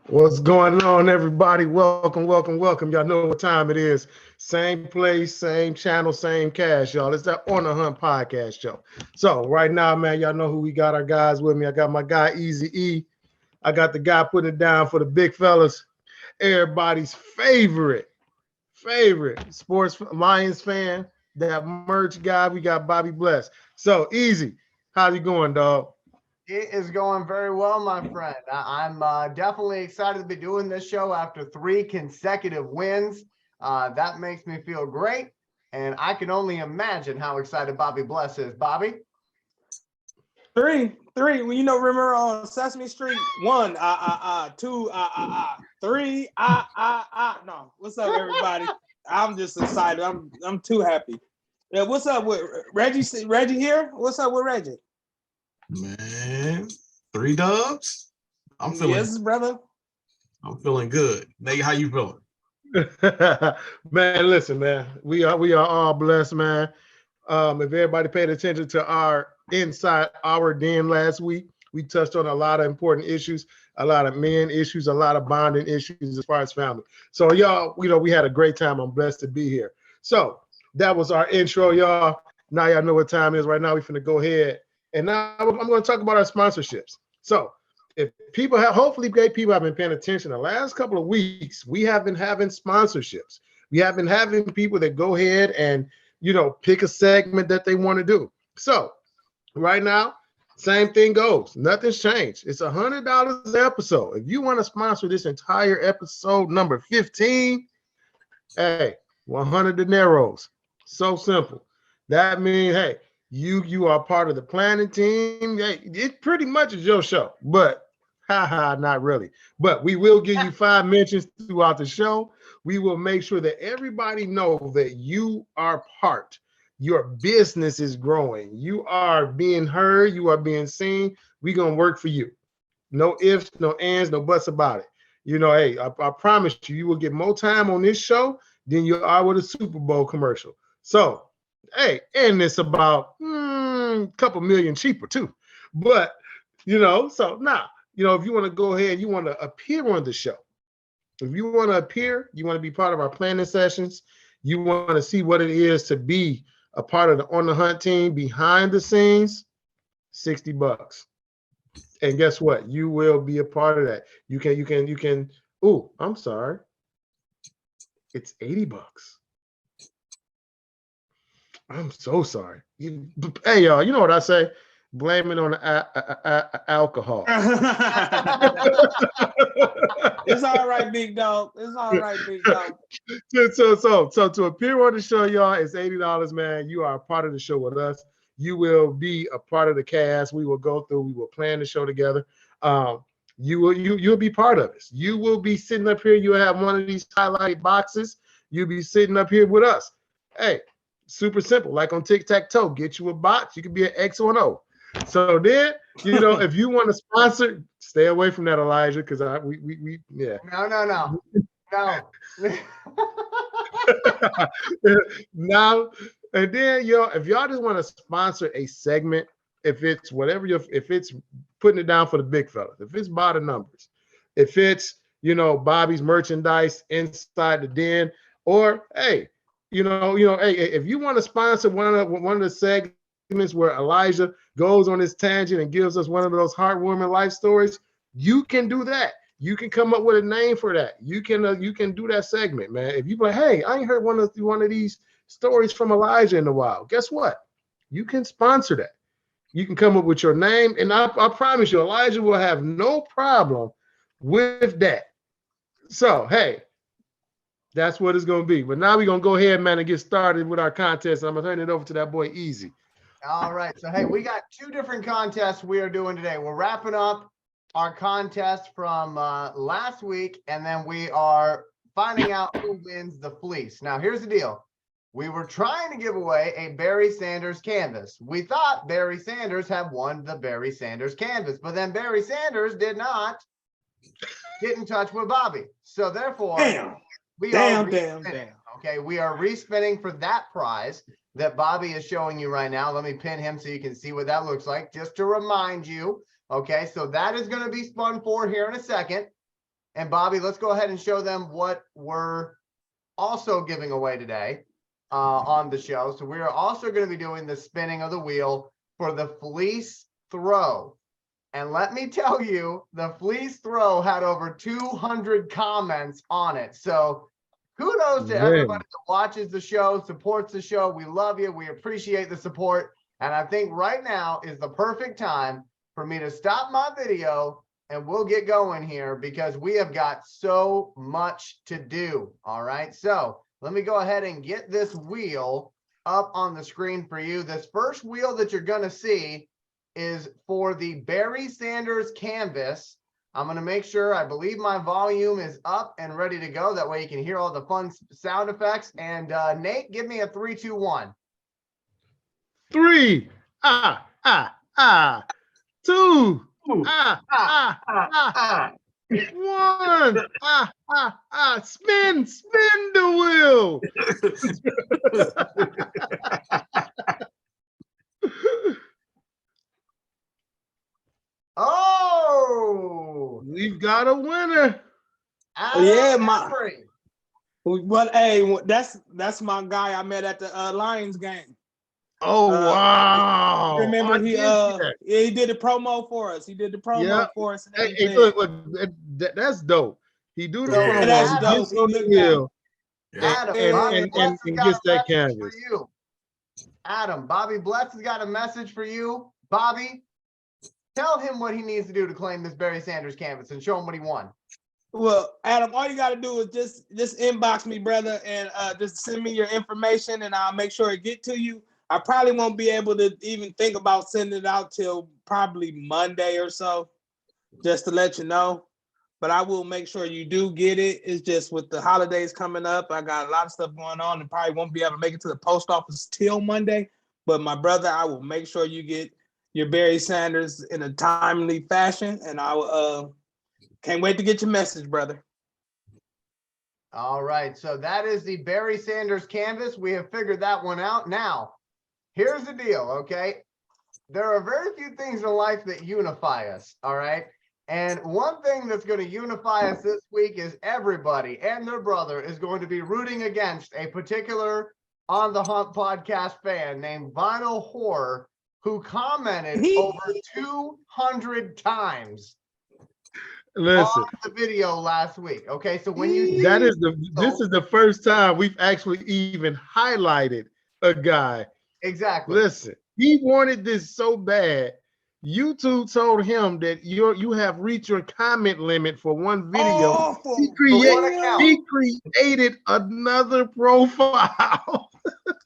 What's going on, everybody? Welcome, welcome, welcome. Y'all know what time it is. Same place, same channel, same cash, y'all. It's that On the Hunt podcast show. So right now, man, y'all know who we got. Our guys with me. I got my guy Easy E. I got the guy putting it down for the big fellas. Everybody's favorite sports Lions fan. That merch guy. We got Bobby Bless. So Easy, how's it going, dog? It is going very well, my friend. I'm definitely excited to be doing this show after 3 consecutive wins. That makes me feel great, and I can only imagine how excited Bobby Bless is. Bobby? Three. Well, remember on Sesame Street, one, two, three, No, what's up, everybody? I'm just excited. I'm too happy. Yeah, what's up with Reggie? Reggie here? What's up with Reggie? Man, 3 dubs. Yes, brother. I'm feeling good. Nate, how you feeling? Man, listen, man. We are all blessed, man. If everybody paid attention to our Inside Our Den last week, we touched on a lot of important issues, a lot of men issues, a lot of bonding issues as far as family. So y'all, we had a great time. I'm blessed to be here. So that was our intro, y'all. Now y'all know what time it is. Right now, we're finna go ahead. And now I'm going to talk about our sponsorships. So if people have, hopefully great people have been paying attention the last couple of weeks, we have been having sponsorships. We have been having people that go ahead and, pick a segment that they want to do. So right now, same thing goes. Nothing's changed. It's $100 an episode. If you want to sponsor this entire episode number 15, hey, 100 dineros. So simple. That means, hey, you are part of the planning team. Hey, it pretty much is your show, but not really. But we will give you 5 mentions throughout the show. We will make sure that everybody knows that you are part. Your business is growing. You are being heard. You are being seen. We're going to work for you. No ifs, no ands, no buts about it. Hey, I promise you, you will get more time on this show than you are with a Super Bowl commercial. So, hey, and it's about a couple million cheaper too. But, so now, if you want to go ahead, you want to appear on the show. If you want to appear, you want to be part of our planning sessions, you want to see what it is to be a part of the On the Hunt team behind the scenes, $60. And guess what? You will be a part of that. You can. Oh, I'm sorry. It's $80. I'm so sorry. Hey, y'all, you know what I say? Blame it on the alcohol. It's all right, big dog. It's all right, big dog. So to appear on the show, y'all, it's $80, man. You are a part of the show with us. You will be a part of the cast. We will go through. We will plan the show together. You'll be part of us. You will be sitting up here. You'll have one of these highlighted boxes. You'll be sitting up here with us. Hey, super simple. Like on tic-tac-toe, get you a box. You can be an X or an O. So then, if you want to sponsor, stay away from that, Elijah, because yeah. No. Now, and then, if y'all just want to sponsor a segment, if it's whatever if it's putting it down for the big fellas, if it's by the numbers, if it's, Bobby's merchandise inside the den, or hey, hey, if you want to sponsor one of the segments where Elijah goes on this tangent and gives us one of those heartwarming life stories, you can do that. You can come up with a name for that. You can do that segment, man. If you be like, hey, I ain't heard one of these stories from Elijah in a while. Guess what? You can sponsor that. You can come up with your name, and I promise you, Elijah will have no problem with that. So, hey, that's what it's going to be. But now we're going to go ahead, man, and get started with our contest. I'm going to turn it over to that boy, Easy. All right. So, hey, we got 2 different contests we are doing today. We're wrapping up our contest from last week, and then we are finding out who wins the fleece. Now, here's the deal. We were trying to give away a Barry Sanders canvas. We thought Barry Sanders had won the Barry Sanders canvas, but then Barry Sanders did not get in touch with Bobby. So, therefore, Damn. Okay, we are respinning for that prize that Bobby is showing you right now. Let me pin him so you can see what that looks like, just to remind you. Okay, so that is going to be spun for here in a second. And Bobby, let's go ahead and show them what we're also giving away today on the show. So we are also going to be doing the spinning of the wheel for the fleece throw. And let me tell you, the fleece throw had over 200 comments on it. So kudos to everybody that watches the show, supports the show. We love you. We appreciate the support. And I think right now is the perfect time for me to stop my video and we'll get going here because we have got so much to do. All right. So let me go ahead and get this wheel up on the screen for you. This first wheel that you're going to see is for the Barry Sanders canvas. I'm going to make sure, I believe my volume is up and ready to go. That way you can hear all the fun sound effects. And Nate, give me a 3, 2, 1. 3, 2, 1, spin the wheel. Oh, We've got a winner. Yeah, Winfrey. Well, hey, that's my guy I met at the Lions game. Oh wow! Remember I he did see that. he did the promo for us. He did the promo for us and Hey, everything. look, that's dope. He do the So promo. that's He dope. gets He on the looked wheel Adam, and Bobby Bless has got gets a that message canvas. for you. Adam, Bobby Bless has got a message for you. Bobby, tell him what he needs to do to claim this Barry Sanders canvas and show him what he won. Well, Adam, all you got to do is just inbox me, brother, and just send me your information, and I'll make sure it get to you. I probably won't be able to even think about sending it out till probably Monday or so, just to let you know. But I will make sure you do get it. It's just with the holidays coming up, I got a lot of stuff going on and probably won't be able to make it to the post office till Monday. But my brother, I will make sure you get your Barry Sanders in a timely fashion, and I will can't wait to get your message, brother. All right, so that is the Barry Sanders canvas. We have figured that one out. Now, here's the deal, okay? There are very few things in life that unify us, all right? And one thing that's going to unify us this week is everybody and their brother is going to be rooting against a particular On the Hunt podcast fan named Vinyl Horror, who commented over 200 times Listen, on the video last week. Okay, so when you see this is the first time we've actually even highlighted a guy. exactly. Listen, he wanted this so bad. YouTube told him that you have reached your comment limit for one video. He created another profile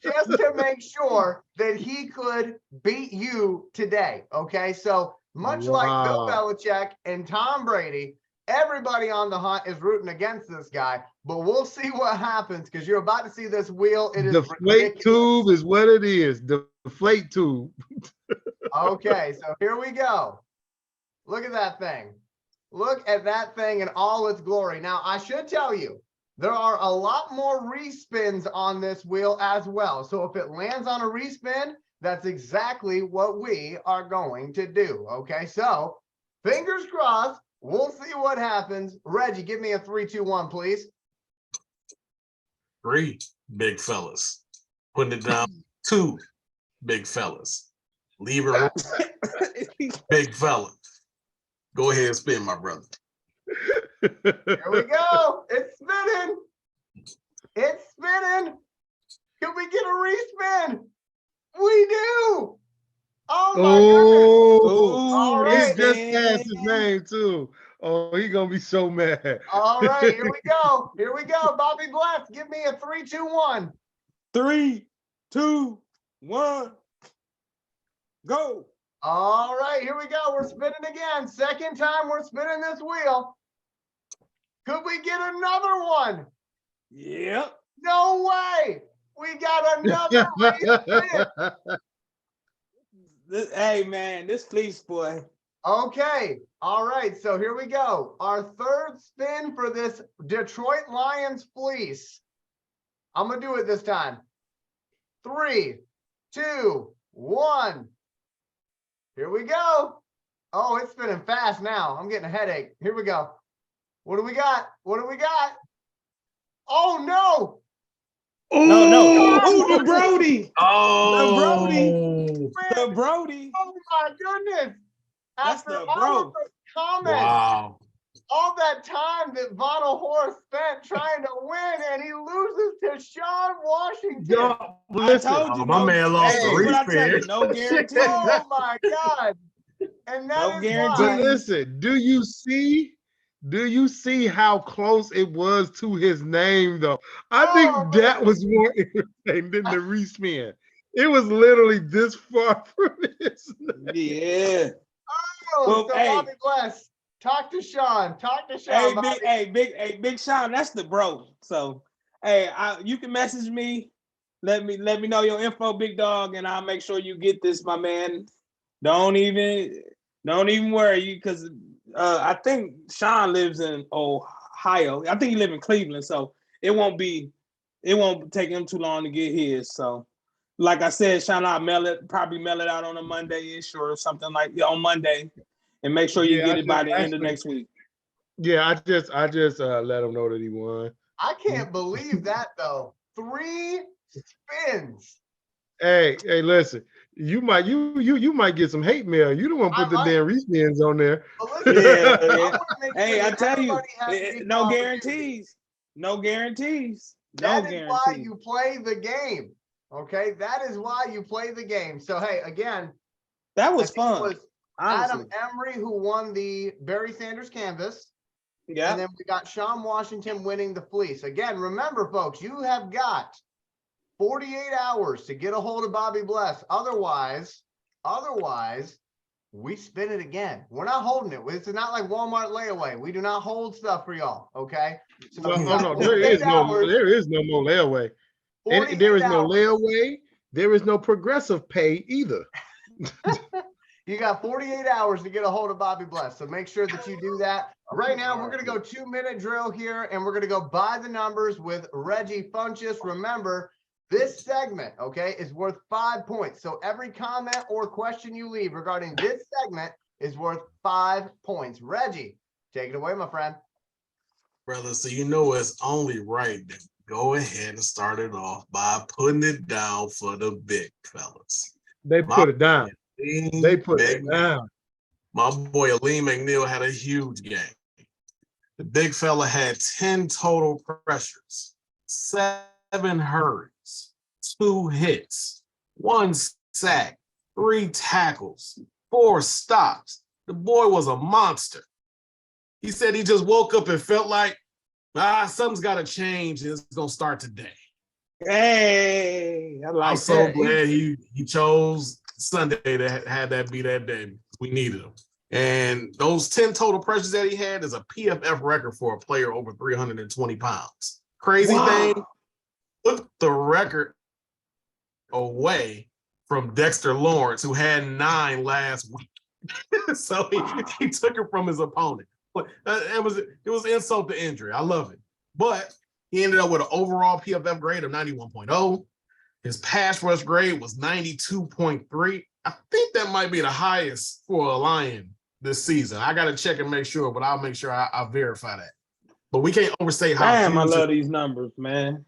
just to make sure that he could beat you today. Okay, so much like Bill Belichick and Tom Brady, everybody on the hunt is rooting against this guy, but we'll see what happens because you're about to see this wheel. It is the flake tube is what it is. The flake tube. Okay, so here we go. Look at that thing. Look at that thing in all its glory. Now, I should tell you, there are a lot more respins on this wheel as well. So if it lands on a respin, that's exactly what we are going to do. Okay, so fingers crossed. We'll see what happens. Reggie, give me a 3, 2, 1, please. 3 big fellas. Putting it down. 2 big fellas. Leave it. Big fella. Go ahead and spin, my brother. Here we go. It's spinning. It's spinning. Can we get a respin? We do. Oh my goodness. All right. He just passed his name too. Oh, he's gonna be so mad. All right, here we go. Here we go. Bobby Bless, give me a 3, 2, 1. 3, 2, 1. Go. All right, here we go. We're spinning again. Second time we're spinning this wheel. Could we get another one? Yep. No way. We got another respin. Hey, man, this fleece, boy. Okay. All right. So here we go. Our third spin for this Detroit Lions fleece. I'm going to do it this time. 3, 2, 1. Here we go. Oh, it's spinning fast now. I'm getting a headache. Here we go. What do we got? What do we got? Oh no! No. Oh, Oh, the Brody. Oh, The Brody. Oh my goodness! That's After the all bro. of those comments, wow. all that time that Vinyl Horse spent trying to win, and he loses to Sean Washington. yo, I listen. told you, Oh, my man lost hey, the what I tell you, respin. no guarantee. Oh my God! And that No is guarantee. But why. listen, do you see how close it was to his name though? I Oh, think that man. was more irritating than the respin. It was literally this far from his name. Yeah. Oh, Well, so hey. Bobby Bless, talk to Sean. Talk to Sean. Big Sean, that's the bro. So, hey, you can message me. Let me know your info, big dog, and I'll make sure you get this, my man. Don't even worry, because I think Sean lives in Ohio. I think he lives in Cleveland, so it won't take him too long to get his. So, like I said, Sean, I'll probably mail it out on a Monday-ish or something like on Monday, and make sure you Yeah, get I it by just- the end of actually- next week. Yeah, I just let him know that he won. I can't believe that though. 3 spins. Hey, listen. You might get some hate mail. You don't want to put the I damn respins on there. But listen, Yeah, I yeah. want to make sure Hey, I that tell you, everybody has the no opportunity. guarantees. No guarantees. That is why you play the game. Okay, that is why you play the game. So hey, again, That I was think it fun. was Honestly. Adam Emery who won the Barry Sanders canvas. Yeah. And then we got Sean Washington winning the fleece. Again, remember, folks, you have got 48 hours to get a hold of Bobby Bless. Otherwise, we spin it again. We're not holding it. It's not like Walmart layaway. We do not hold stuff for y'all. Okay. So Well, you oh got no, 48 hours, there is no more layaway. And 48 there is no hours. layaway. There is no progressive pay either. You got 48 hours to get a hold of Bobby Bless. So make sure that you do that. Right now, we're going to go 2-minute drill here, and we're going to go by the numbers with Reggie Funches. Remember, this segment, okay, is worth 5 points. So every comment or question you leave regarding this segment is worth 5 points. Reggie, take it away, my friend. Brother, so you know it's only right to go ahead and start it off by putting it down for the big fellas. They put it down. They put Big it down. My boy Aleem McNeil had a huge game. The big fella had 10 total pressures, 7 hurries, 2 hits, 1 sack, 3 tackles, 4 stops. The boy was a monster. He said he just woke up and felt like, something's got to change and it's going to start today. Hey, I like I'm so that. glad he chose Sunday to have that be that day. We needed him. And those 10 total pressures that he had is a PFF record for a player over 320 pounds. Crazy thing, took the record away from Dexter Lawrence, who had 9 last week. So he took it from his opponent. But it was insult to injury. I love it. But he ended up with an overall PFF grade of 91.0. His pass rush grade was 92.3. I think that might be the highest for a Lion this season. I got to check and make sure, but I'll make sure I verify that. But we can't overstate how Damn, I huge love these numbers, man.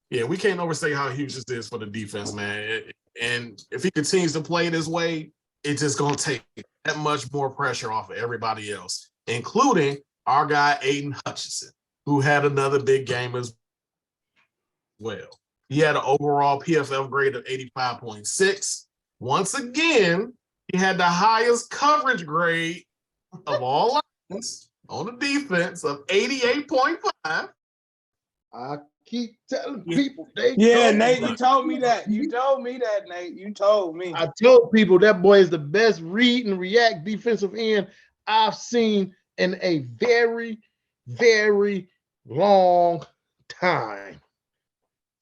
Yeah, we can't overstate how huge this is for the defense, man. And if he continues to play this way, it's just going to take that much more pressure off of everybody else, including our guy, Aiden Hutchinson, who had another big game as well. He had an overall PFF grade of 85.6. Once again, he had the highest coverage grade of all lines on the defense of 88.5. I keep telling people Nate, you told me that. You told me that, Nate. You told me. I told people that boy is the best read and react defensive end I've seen in a very, very long time.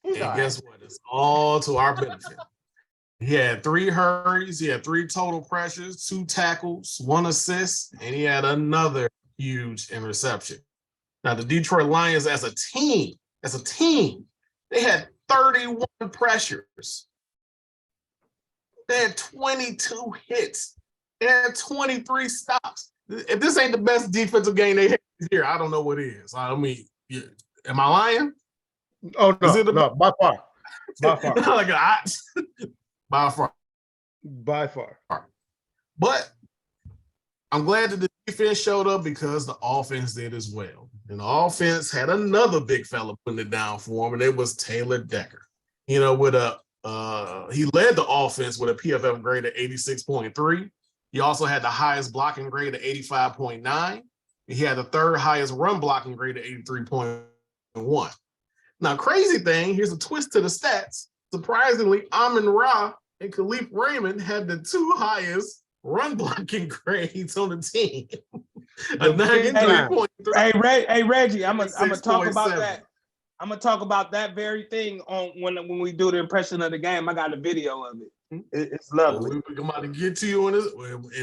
And guess what? It's all to our benefit. He had 3 hurries, he had 3 total pressures, 2 tackles, 1 assist, and he had another huge interception. Now, the Detroit Lions as a team, they had 31 pressures. They had 22 hits. They had 23 stops. If this ain't the best defensive game they had here, I don't know what is. I mean, am I lying? Oh no, by far. Like by far. By far. But I'm glad that the defense showed up because the offense did as well. And the offense had another big fella putting it down for him, and it was Taylor Decker. You know, with he led the offense with a PFF grade of 86.3. He also had the highest blocking grade of 85.9. He had the third highest run blocking grade of 83.1. Now, crazy thing, here's a twist to the stats. Surprisingly, Amon-Ra and Khalif Raymond had the two highest run blocking grades on the team. A 93.3. Hey, Reggie, I'm gonna talk about 6.7. that. I'm gonna talk about that very thing on when we do the impression of the game. I got a video of it. It's lovely. We're about to get to you in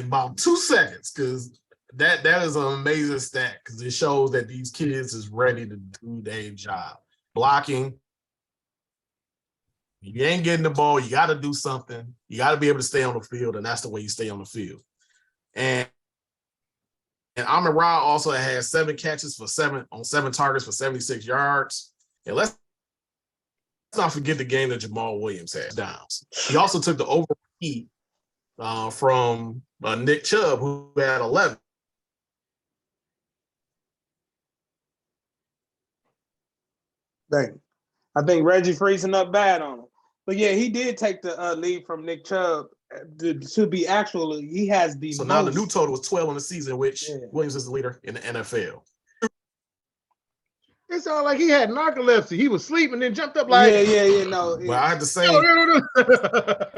about 2 seconds, because that is an amazing stat, because it shows that these kids is ready to do their job. Blocking. You ain't getting the ball. You got to do something. You got to be able to stay on the field, and that's the way you stay on the field. And Amon-Ra also had 7 catches on 7 targets for 76 yards. And let's not forget the game that Jamal Williams had downs. He also took the overall heat from Nick Chubb, who had 11. Dang. I think Reggie freezing up bad on him. But yeah, he did take the lead from Nick Chubb. To be actually, he has the So most. now the new total is 12 in the season, which Williams is the leader in the NFL. It sounded like he had narcolepsy. He was sleeping and then jumped up like. No. Well, I had to say. No.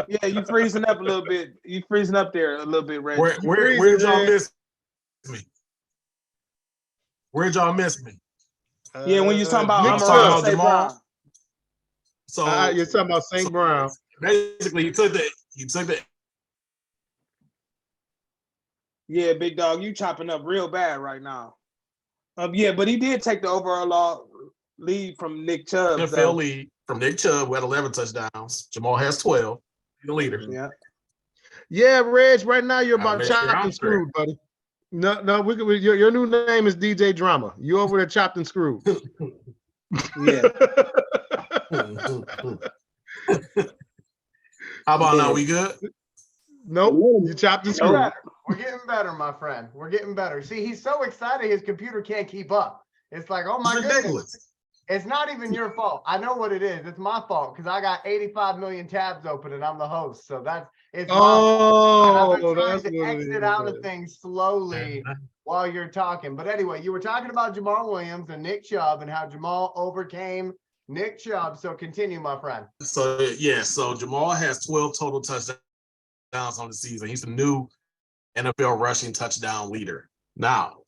Yeah, you freezing up a little bit. You freezing up there a little bit, Reggie. Where'd y'all miss me? Where'd y'all miss me? Yeah, when you're talking about Amon-Ra, Jamal. So you're talking about St. Brown. Basically, he took the. Yeah, big dog, you chopping up real bad right now. Yeah, but he did take the overall lead from Nick Chubb. NFL lead from Nick Chubb, who had 11 touchdowns. Jamal has 12. He's the leader. Yeah. Yeah, Reg. Right now you're about chopped and screwed, buddy. No. Your new name is DJ Drama. You over there chopped and screwed. Yeah. How about now? We good? Nope. You chopped and screwed. We're getting better, my friend. We're getting better. See, he's so excited his computer can't keep up. It's like, oh my goodness. It's not even your fault. I know what it is. It's my fault because I got 85 million tabs open and I'm the host. So it's my fault. I've been trying to exit out of things slowly while you're talking. But anyway, you were talking about Jamal Williams and Nick Chubb and how Jamal overcame Nick Chubb. So continue, my friend. So Jamal has 12 total touchdowns on the season. He's the new NFL rushing touchdown leader. Now,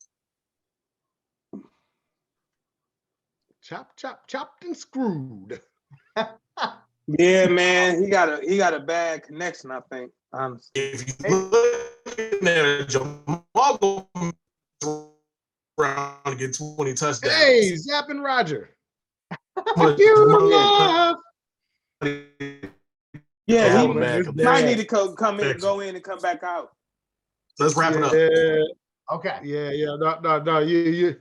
chopped and screwed. Yeah, man, he got a bad connection, I think. Honestly, if you look at Jamal around to get 20 touchdowns. Hey, Zapping Roger. Yeah, he might need to come in, go in, and come back out. Let's wrap it up. Okay. Yeah. No. You're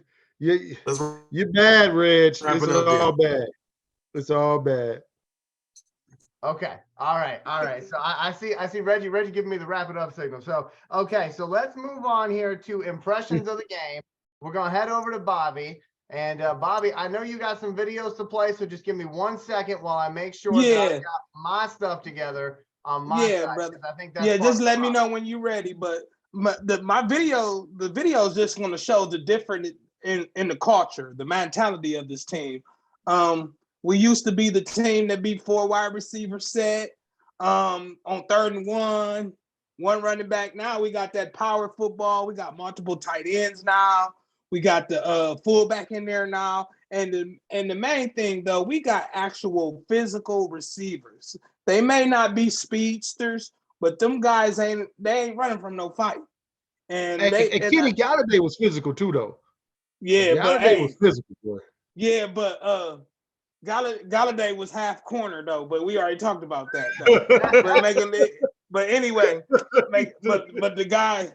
bad, Reg. It's all bad. It's all bad. Okay. All right. So I see Reggie giving me the wrap it up signal. So okay, so let's move on here to impressions of the game. We're gonna head over to Bobby. And Bobby, I know you got some videos to play, so just give me 1 second while I make sure that I got my stuff together on my side. Brother. I think that's just let me know when you're ready. But the video is just going to show the difference in the culture, the mentality of this team. We used to be the team that beat 4 wide receiver set on 3rd and 1 running back. Now we got that power football. We got multiple tight ends now. We got the fullback in there now. And the main thing, though, we got actual physical receivers. They may not be speedsters, but them guys ain't running from no fight. And Kenny Galladay was physical too, though. Yeah, Galladay was physical, boy. Yeah, but Galladay was half corner though. But we already talked about that. Though. But anyway, but the guy.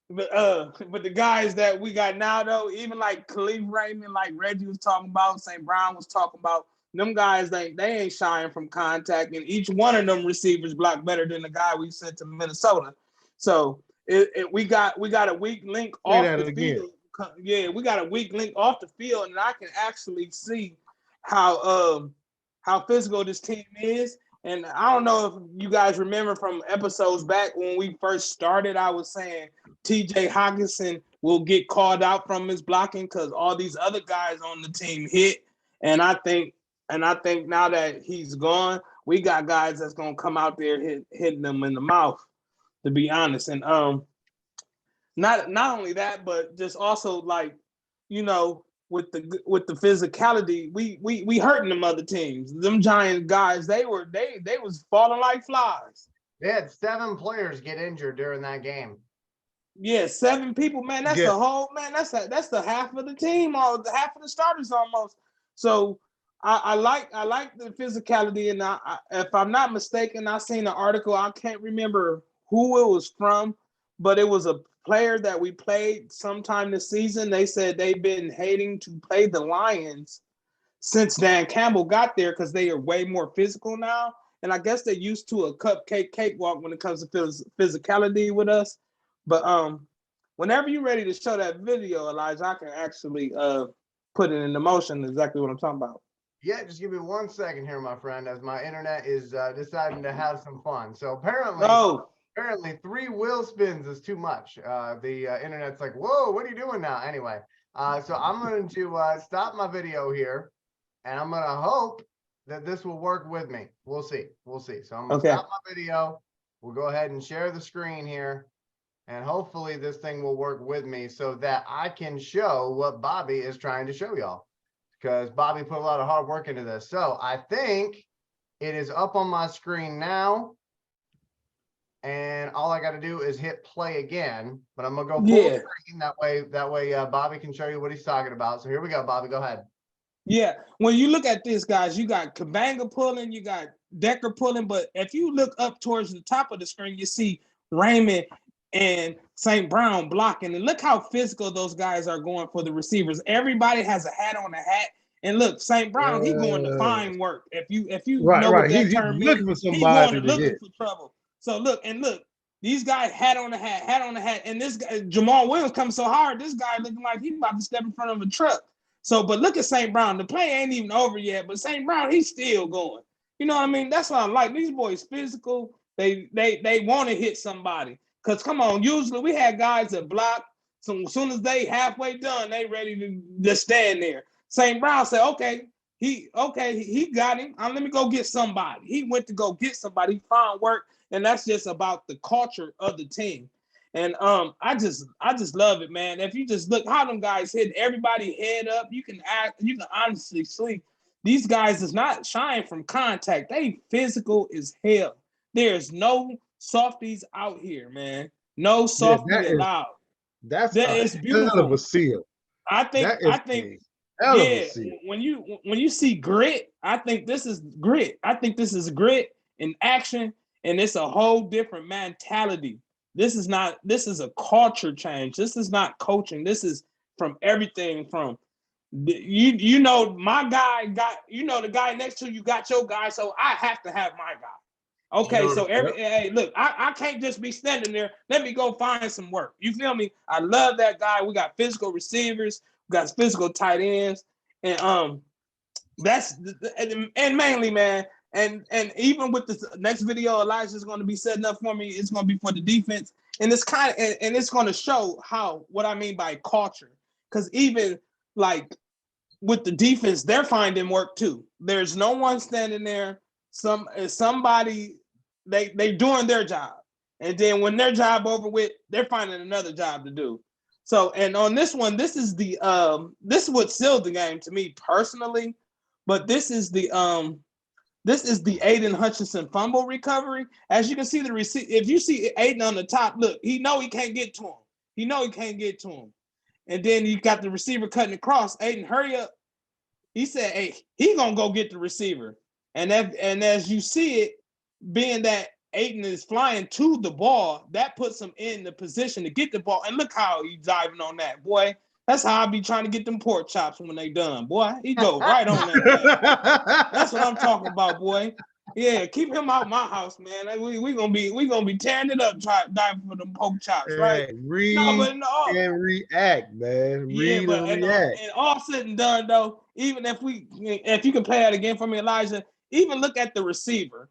but the guys that we got now though, even like Khalif Raymond, like Reggie was talking about, St. Brown was talking about, them guys they ain't shying from contact, and each one of them receivers block better than the guy we sent to Minnesota. So we got a weak link off the field. Yeah, we got a weak link off the field, and I can actually see how physical this team is. And I don't know if you guys remember from episodes back when we first started, I was saying TJ Hawkinson will get called out from his blocking because all these other guys on the team hit. And I think now that he's gone, we got guys that's gonna come out there hitting them in the mouth, to be honest. And not only that, but just also like, you know, with the physicality, we hurting them other teams. Them Giant guys, they was falling like flies. They had 7 players get injured during that game. Yeah, 7 people, man. That's the whole man. That's the half of the team, or the half of the starters almost. So I like the physicality, and if I'm not mistaken, I seen an article. I can't remember who it was from, but it was a player that we played sometime this season. They said they've been hating to play the Lions since Dan Campbell got there because they are way more physical now. And I guess they're used to a cupcake cakewalk when it comes to physicality with us. But whenever you're ready to show that video, Elijah, I can actually put it into motion exactly what I'm talking about. Yeah, just give me 1 second here, my friend, as my internet is deciding to have some fun. So apparently 3 wheel spins is too much. The internet's like, whoa, what are you doing now? Anyway, so I'm going to stop my video here, and I'm going to hope that this will work with me. We'll see. So I'm going to stop my video. We'll go ahead and share the screen here, and hopefully this thing will work with me so that I can show what Bobby is trying to show y'all, because Bobby put a lot of hard work into this. So I think it is up on my screen now. And all I got to do is hit play again, but I'm gonna go full screen that way. Bobby can show you what he's talking about. So here we go, Bobby. Go ahead. Yeah, when you look at this, guys, you got Kabanga pulling, you got Decker pulling, but if you look up towards the top of the screen, you see Raymond and St. Brown blocking, and look how physical those guys are going for the receivers. Everybody has a hat on a hat, and look, St. Brown, he going to find work. If you know what that term means, he's going looking for trouble. So look, these guys hat on the hat, and this guy, Jamal Williams comes so hard, this guy looking like he's about to step in front of a truck. So, but look at St. Brown. The play ain't even over yet, but St. Brown, he's still going. You know what I mean? That's what I like. These boys physical. They want to hit somebody. Because come on, usually we had guys that block. So as soon as they halfway done, they ready to just stand there. St. Brown said, okay, he got him. Let me go get somebody. He went to go get somebody. He found work. And that's just about the culture of the team. And I just love it, man. If you just look how them guys hit everybody head up, you can honestly see these guys is not shying from contact. They physical as hell. There's no softies out here, man. No softy allowed. That's beautiful. Hell of a seal. I think when you see grit, I think this is grit. I think this is grit in action. And it's a whole different mentality. This is a culture change. This is not coaching. This is from everything from you know, my guy got, you know, the guy next to you got your guy, so I have to have my guy. Okay, so hey, look, I can't just be standing there. Let me go find some work. You feel me? I love that guy. We got physical receivers, we got physical tight ends, and mainly, man. And even with this next video, Elijah's going to be setting up for me. It's going to be for the defense, and it's and it's going to show what I mean by culture. Because even like with the defense, they're finding work too. There's no one standing there. Somebody they doing their job, and then when their job over with, they're finding another job to do. So, and on this one, this is what sealed the game to me personally. But this is the Aiden Hutchinson fumble recovery. As you can see, if you see Aiden on the top, look, he can't get to him. And then you got the receiver cutting across. Aiden, hurry up. He said, hey, he gonna go get the receiver. And as you see it, being that Aiden is flying to the ball. That puts him in the position to get the ball. And look how he's diving on that, boy. That's how I be trying to get them pork chops when they done, boy. He go right on that. That's what I'm talking about, boy. Yeah, keep him out my house, man. We gonna be tearing it up, diving for them pork chops, right? Hey, read and react, man. Yeah, Read but and react. and all said and done, though, even if you can play that again for me, Elijah, even look at the receiver.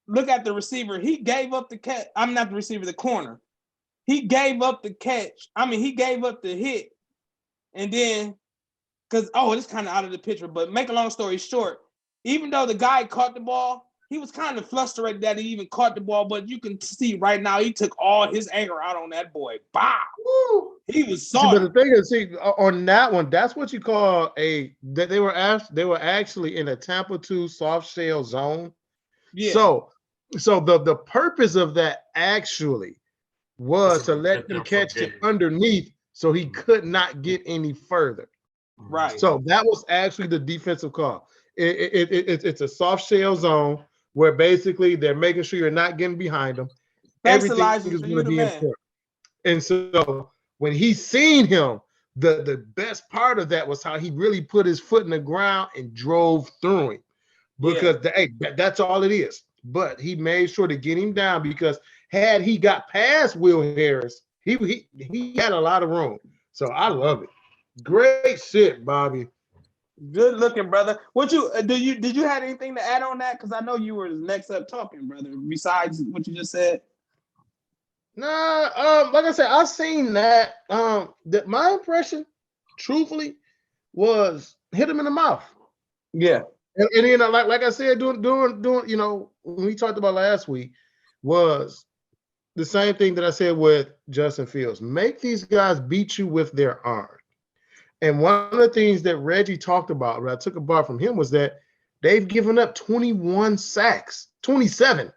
Look at the receiver. He gave up the catch. I'm not the receiver, the corner. He gave up the catch. I mean, he gave up the hit. And then, it's kind of out of the picture, but make a long story short, even though the guy caught the ball, he was kind of frustrated that he even caught the ball, but you can see right now he took all his anger out on that boy. Bow! Woo! He was sorry. But the thing is, on that one, that's what you call they were actually in a Tampa 2 soft shell zone. Yeah. So the purpose of that actually was to let them catch it underneath so he could not get any further. Right. So that was actually the defensive call. It's a soft shell zone where basically they're making sure you're not getting behind them. Everything is going to be in front. And so when he seen him, the best part of that was how he really put his foot in the ground and drove through him. Because that's all it is. But he made sure to get him down, because had he got past Will Harris, he had a lot of room. So I love it. Great shit, Bobby. Good looking, brother. Did you have anything to add on that? Because I know you were next up talking, brother, besides what you just said. Nah, like I said, I've seen that. That my impression, truthfully, was hit him in the mouth. Yeah. And you know, like I said, doing, you know, when we talked about last week, was the same thing that I said with Justin Fields. Make these guys beat you with their arm. And one of the things that Reggie talked about, what I took a bar from him, was that they've given up 27 sacks. 27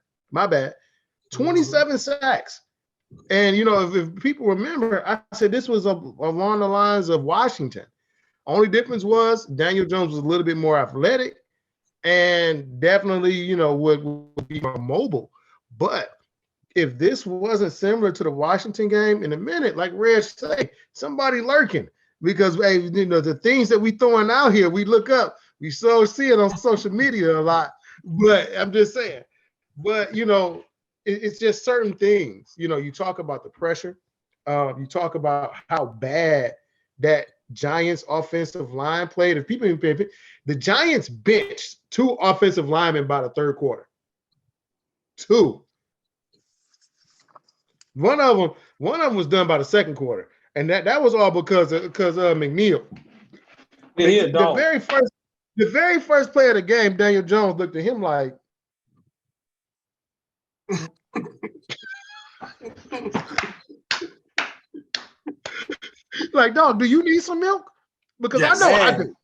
sacks. And, you know, if people remember, I said this was along the lines of Washington. Only difference was Daniel Jones was a little bit more athletic and definitely, you know, would be more mobile. But if this wasn't similar to the Washington game, in a minute, like Reg say, somebody lurking. Because, hey, you know, the things that we throwing out here, we look up, we so see it on social media a lot. But I'm just saying. But, you know, it's just certain things. You know, you talk about the pressure. You talk about how bad that Giants offensive line played. If people even pay, the Giants benched 2 offensive linemen by the third quarter. 2. One of them was done by the second quarter. And that was all because of McNeil. Yeah, the very first play of the game, Daniel Jones looked at him like, like, dog, do you need some milk? Because I know I do.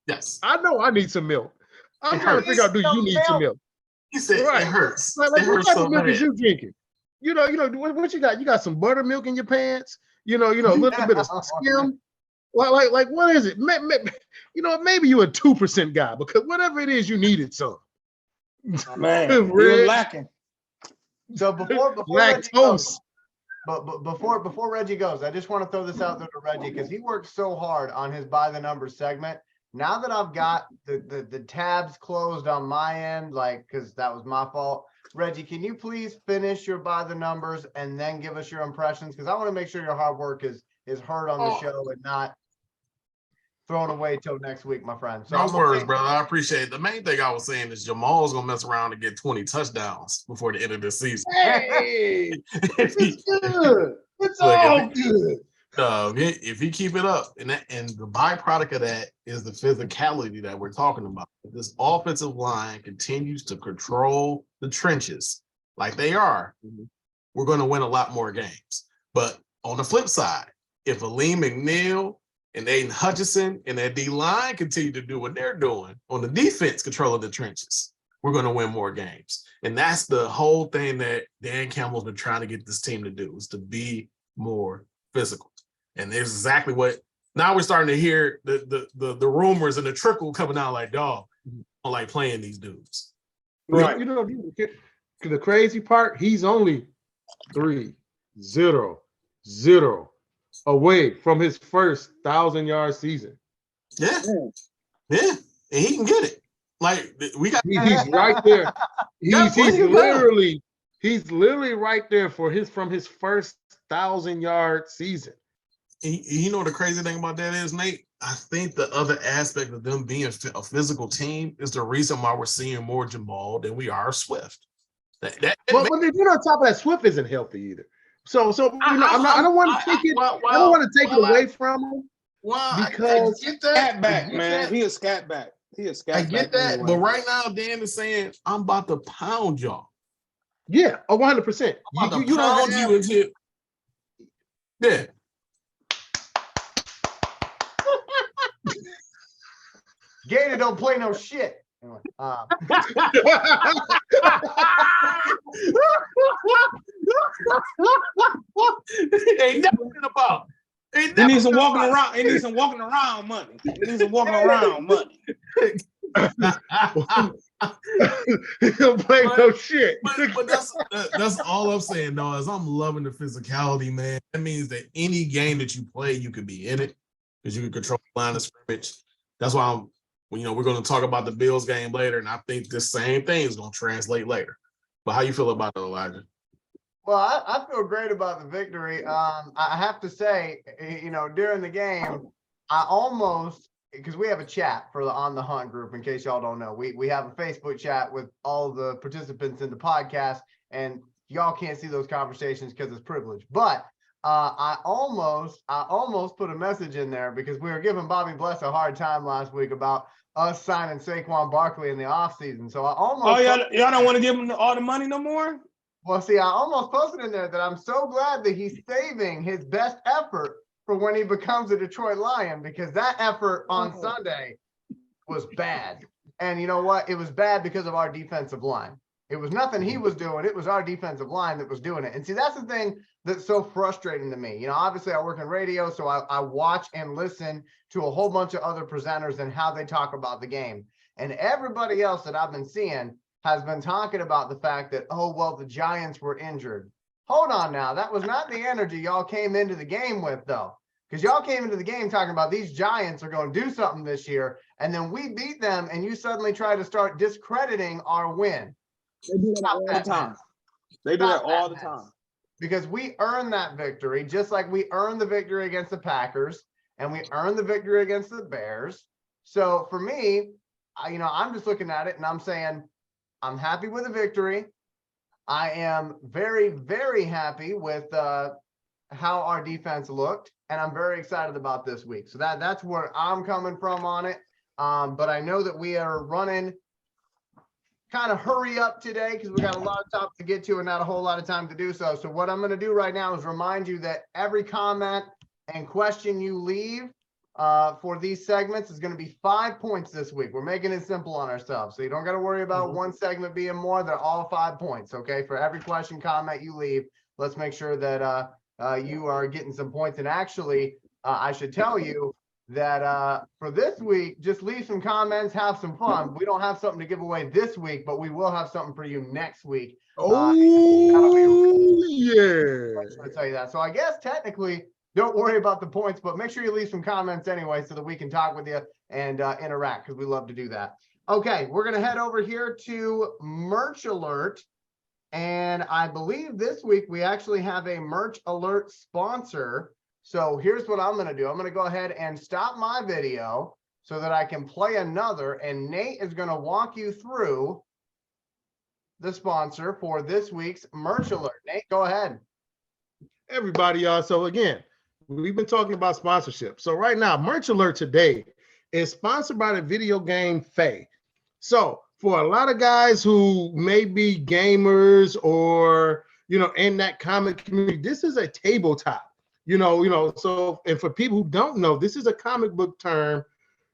Yes. I know I need some milk. I'm trying to figure out, do you need some milk? He said it hurts. Like what type of milk is you drinking? You know, what you got? You got some buttermilk in your pants? You know, a little bit of skim. Like what is it? You know, maybe you're a 2% guy, because whatever it is, you needed some. Man, you're lacking. So before lactose. Before Reggie goes, I just want to throw this out there to Reggie, because he worked so hard on his by the numbers segment. Now that I've got the tabs closed on my end, like, because that was my fault. Reggie, can you please finish your by the numbers and then give us your impressions? Because I want to make sure your hard work is heard on the show and not thrown away till next week, my friend. So no worries, brother. I appreciate it. The main thing I was saying is Jamal's gonna mess around and get 20 touchdowns before the end of the season. Hey, it's good. It's all good. If he keep it up, and the byproduct of that is the physicality that we're talking about. If this offensive line continues to control the trenches like they are, we're going to win a lot more games. But on the flip side, if Aleem McNeil and Aiden Hutchinson and that D-line continue to do what they're doing on the defense, controlling the trenches, we're going to win more games. And that's the whole thing that Dan Campbell's been trying to get this team to do, is to be more physical. And there's exactly what now we're starting to hear the rumors and the trickle coming out, like, dog, I don't like playing these dudes. Right. You know, the crazy part, he's only 3-0-0 away from his first 1,000-yard season. Yeah. And he can get it. Like we got. He's right there. He's literally right there from his first 1,000-yard season. You know what the crazy thing about that is, Nate? I think the other aspect of them being a physical team is the reason why we're seeing more Jamal than we are Swift. But then on top of that, Swift isn't healthy either. So I don't want to take it. I don't want to take it away from him. Well, because I get that. Scat back, man. He is scat back. I get that, anyway. But right now, Dan is saying, I'm about to pound y'all. Yeah, 100%. You pound you until. Yeah. Gator don't play no shit. Ain't nothing about. He needs some walking around. He needs some walking around money. He needs some walking around money. He don't play no shit. But that's all I'm saying, though, is I'm loving the physicality, man. That means that any game that you play, you can be in it because you can control the line of scrimmage. That's why we're going to talk about the Bills game later, and I think this same thing is going to translate later. But how you feel about it, Elijah? Well, I feel great about the victory. I have to say, during the game, I almost, because we have a chat for the On the Hunt group, in case y'all don't know. We have a Facebook chat with all the participants in the podcast, and y'all can't see those conversations because it's privilege. But I almost put a message in there because we were giving Bobby Bless a hard time last week about us signing Saquon Barkley in the offseason. So I almost. Oh, y'all don't want to give him all the money no more? Well, see, I almost posted in there that I'm so glad that he's saving his best effort for when he becomes a Detroit Lion, because that effort on Sunday was bad. And you know what? It was bad because of our defensive line. It was nothing he was doing. It was our defensive line that was doing it. And see, that's the thing that's so frustrating to me. Obviously I work in radio, so I watch and listen to a whole bunch of other presenters and how they talk about the game. And everybody else that I've been seeing has been talking about the fact that, the Giants were injured. Hold on now. That was not the energy y'all came into the game with, though. Because y'all came into the game talking about these Giants are going to do something this year, and then we beat them, and you suddenly try to start discrediting our win. They do that all the time. They do that all the time. Because we earned that victory, just like we earned the victory against the Packers, and we earned the victory against the Bears. So for me, I'm just looking at it, and I'm saying, I'm happy with the victory. I am very, very happy with how our defense looked, and I'm very excited about this week. So that's where I'm coming from on it. But I know that we are running kind of hurry up today because we got a lot of stuff to get to and not a whole lot of time to do so. So what I'm going to do right now is remind you that every comment and question you leave for these segments is going to be 5 points this week. We're making it simple on ourselves. So you don't got to worry about one segment being more. They're all 5 points. Okay. For every question, comment you leave, let's make sure that you are getting some points. And actually, I should tell you that for this week, just leave some comments, have some fun. We don't have something to give away this week, but we will have something for you next week. Yeah. I'll tell you that. So I guess technically, don't worry about the points, but make sure you leave some comments anyway so that we can talk with you and interact, because we love to do that. Okay, we're going to head over here to Merch Alert. And I believe this week we actually have a Merch Alert sponsor. So here's what I'm going to do. I'm going to go ahead and stop my video so that I can play another. And Nate is going to walk you through the sponsor for this week's Merch Alert. Nate, go ahead. Everybody, y'all. So again, we've been talking about sponsorship. So right now, Merch Alert today is sponsored by the video game Faye. So for a lot of guys who may be gamers or, in that comic community, this is a tabletop, so, and for people who don't know, this is a comic book term,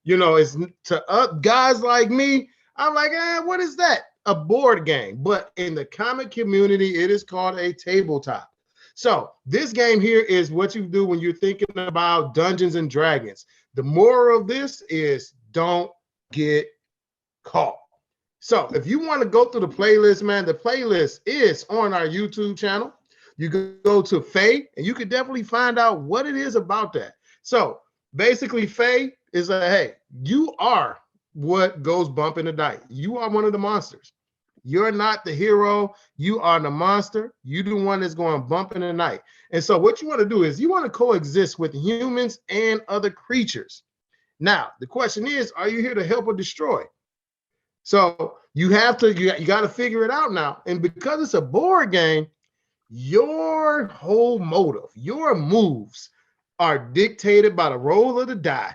it's to guys like me. I'm like, what is that? A board game. But in the comic community, it is called a tabletop. So this game here is what you do when you're thinking about Dungeons and Dragons. The moral of this is don't get caught. So if you want to go through the playlist, man, the playlist is on our YouTube channel. You can go to Faye and you can definitely find out what it is about that. So basically, Faye is like, hey, you are what goes bump in the night. You are one of the monsters. You're not the hero. You are the monster. You the one that's going bump in the night. And so what you want to do is you want to coexist with humans and other creatures. Now, the question is, are you here to help or destroy? So you have to, you got to figure it out now. And because it's a board game, your whole motive, your moves are dictated by the roll of the die.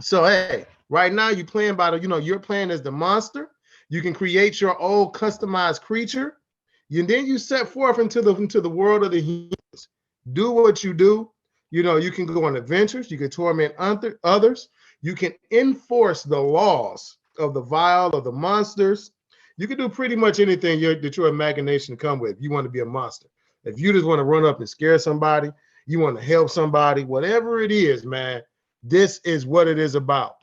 So, hey, right now you're playing by the, you're playing as the monster. You can create your own customized creature. And then you set forth into the world of the humans. Do what you do. You can go on adventures. You can torment others. You can enforce the laws of the vile, of the monsters. You can do pretty much anything that your imagination come with. You want to be a monster. If you just want to run up and scare somebody, you want to help somebody, whatever it is, man, this is what it is about.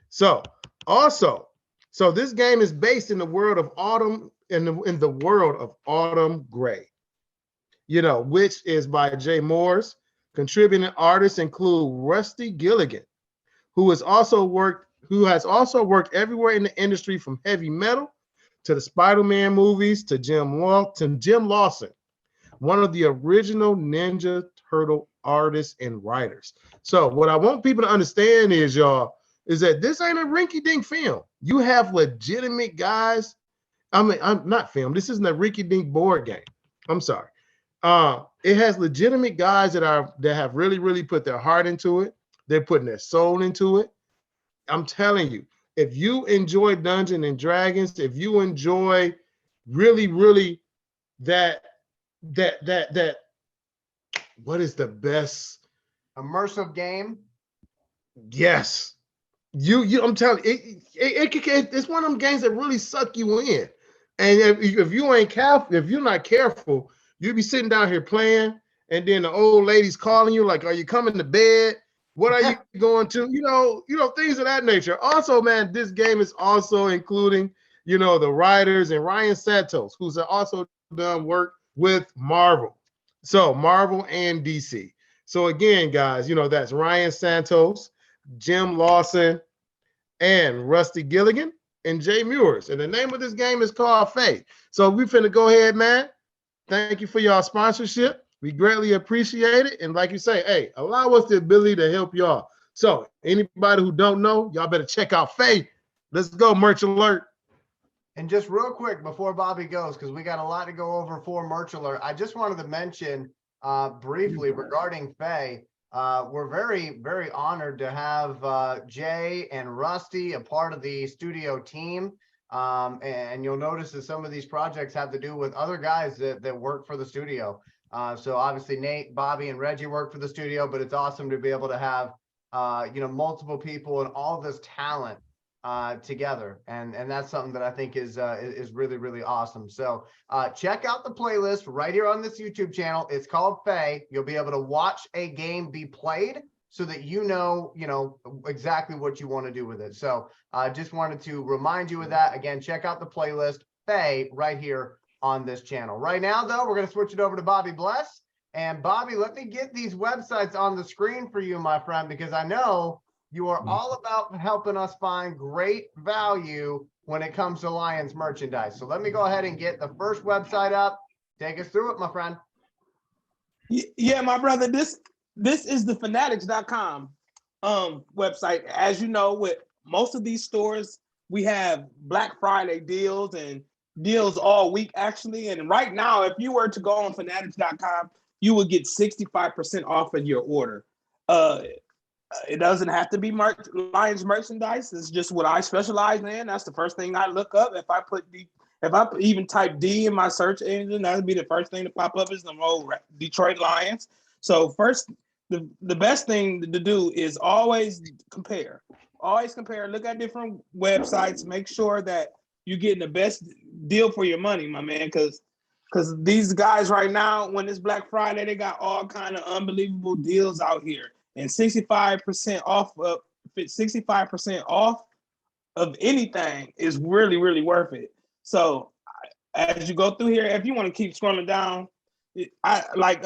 So this game is based in the world of Autumn, in the world of Autumn Gray, which is by Jay Moores. Contributing artists include Rusty Gilligan, who has also worked everywhere in the industry, from heavy metal to the Spider-Man movies to Jim Lawson, one of the original Ninja Turtle artists and writers. So what I want people to understand is, y'all, is that this ain't a rinky-dink film. You have legitimate guys. I'm not film. This isn't a rinky-dink board game. I'm sorry. It has legitimate guys that have really, really put their heart into it. They're putting their soul into it. I'm telling you, if you enjoy Dungeons and Dragons, if you enjoy really, really that what is the best immersive game? Yes. I'm telling you, it's one of them games that really suck you in. And if you ain't careful, if you're not careful, you'll be sitting down here playing, and then the old lady's calling you like, "Are you coming to bed? What are you going to?" Things of that nature. Also, man, this game is also including, the writers and Ryan Santos, who's also done work with Marvel. So Marvel and DC. So again, guys, that's Ryan Santos, Jim Lawson, and Rusty Gilligan, and Jay Moores. And the name of this game is called Faye. So we finna go ahead, man. Thank you for your sponsorship. We greatly appreciate it. And like you say, hey, allow us the ability to help y'all. So anybody who don't know, y'all better check out Faye. Let's go, merch alert. And just real quick before Bobby goes, because we got a lot to go over for merch alert, I just wanted to mention briefly regarding Faye. We're very, very honored to have Jay and Rusty a part of the studio team. And you'll notice that some of these projects have to do with other guys that work for the studio. So obviously Nate, Bobby, and Reggie work for the studio, but it's awesome to be able to have multiple people and all this talent together, and that's something that I think is really, really awesome. So check out the playlist right here on this YouTube channel. It's called Faye. You'll be able to watch a game be played so that you know exactly what you want to do with it. So just wanted to remind you of that. Again, check out the playlist Faye right here on this channel. Right now, though, we're going to switch it over to Bobby Bless. And Bobby, let me get these websites on the screen for you, my friend, because I know you are all about helping us find great value when it comes to Lions merchandise. So let me go ahead and get the first website up. Take us through it, my friend. Yeah, my brother, this is the fanatics.com website. As you know, with most of these stores, we have Black Friday deals and deals all week, actually. And right now, if you were to go on fanatics.com, you would get 65% off of your order. It doesn't have to be Lions merchandise. It's just what I specialize in. That's the first thing I look up. If I even type D in my search engine, that would be the first thing to pop up is the old Detroit Lions. So first, the best thing to do is always compare. Always compare. Look at different websites. Make sure that you're getting the best deal for your money, my man, because these guys right now, when it's Black Friday, they got all kind of unbelievable deals out here. And 65% off of anything is really, really worth it. So as you go through here, if you want to keep scrolling down, I like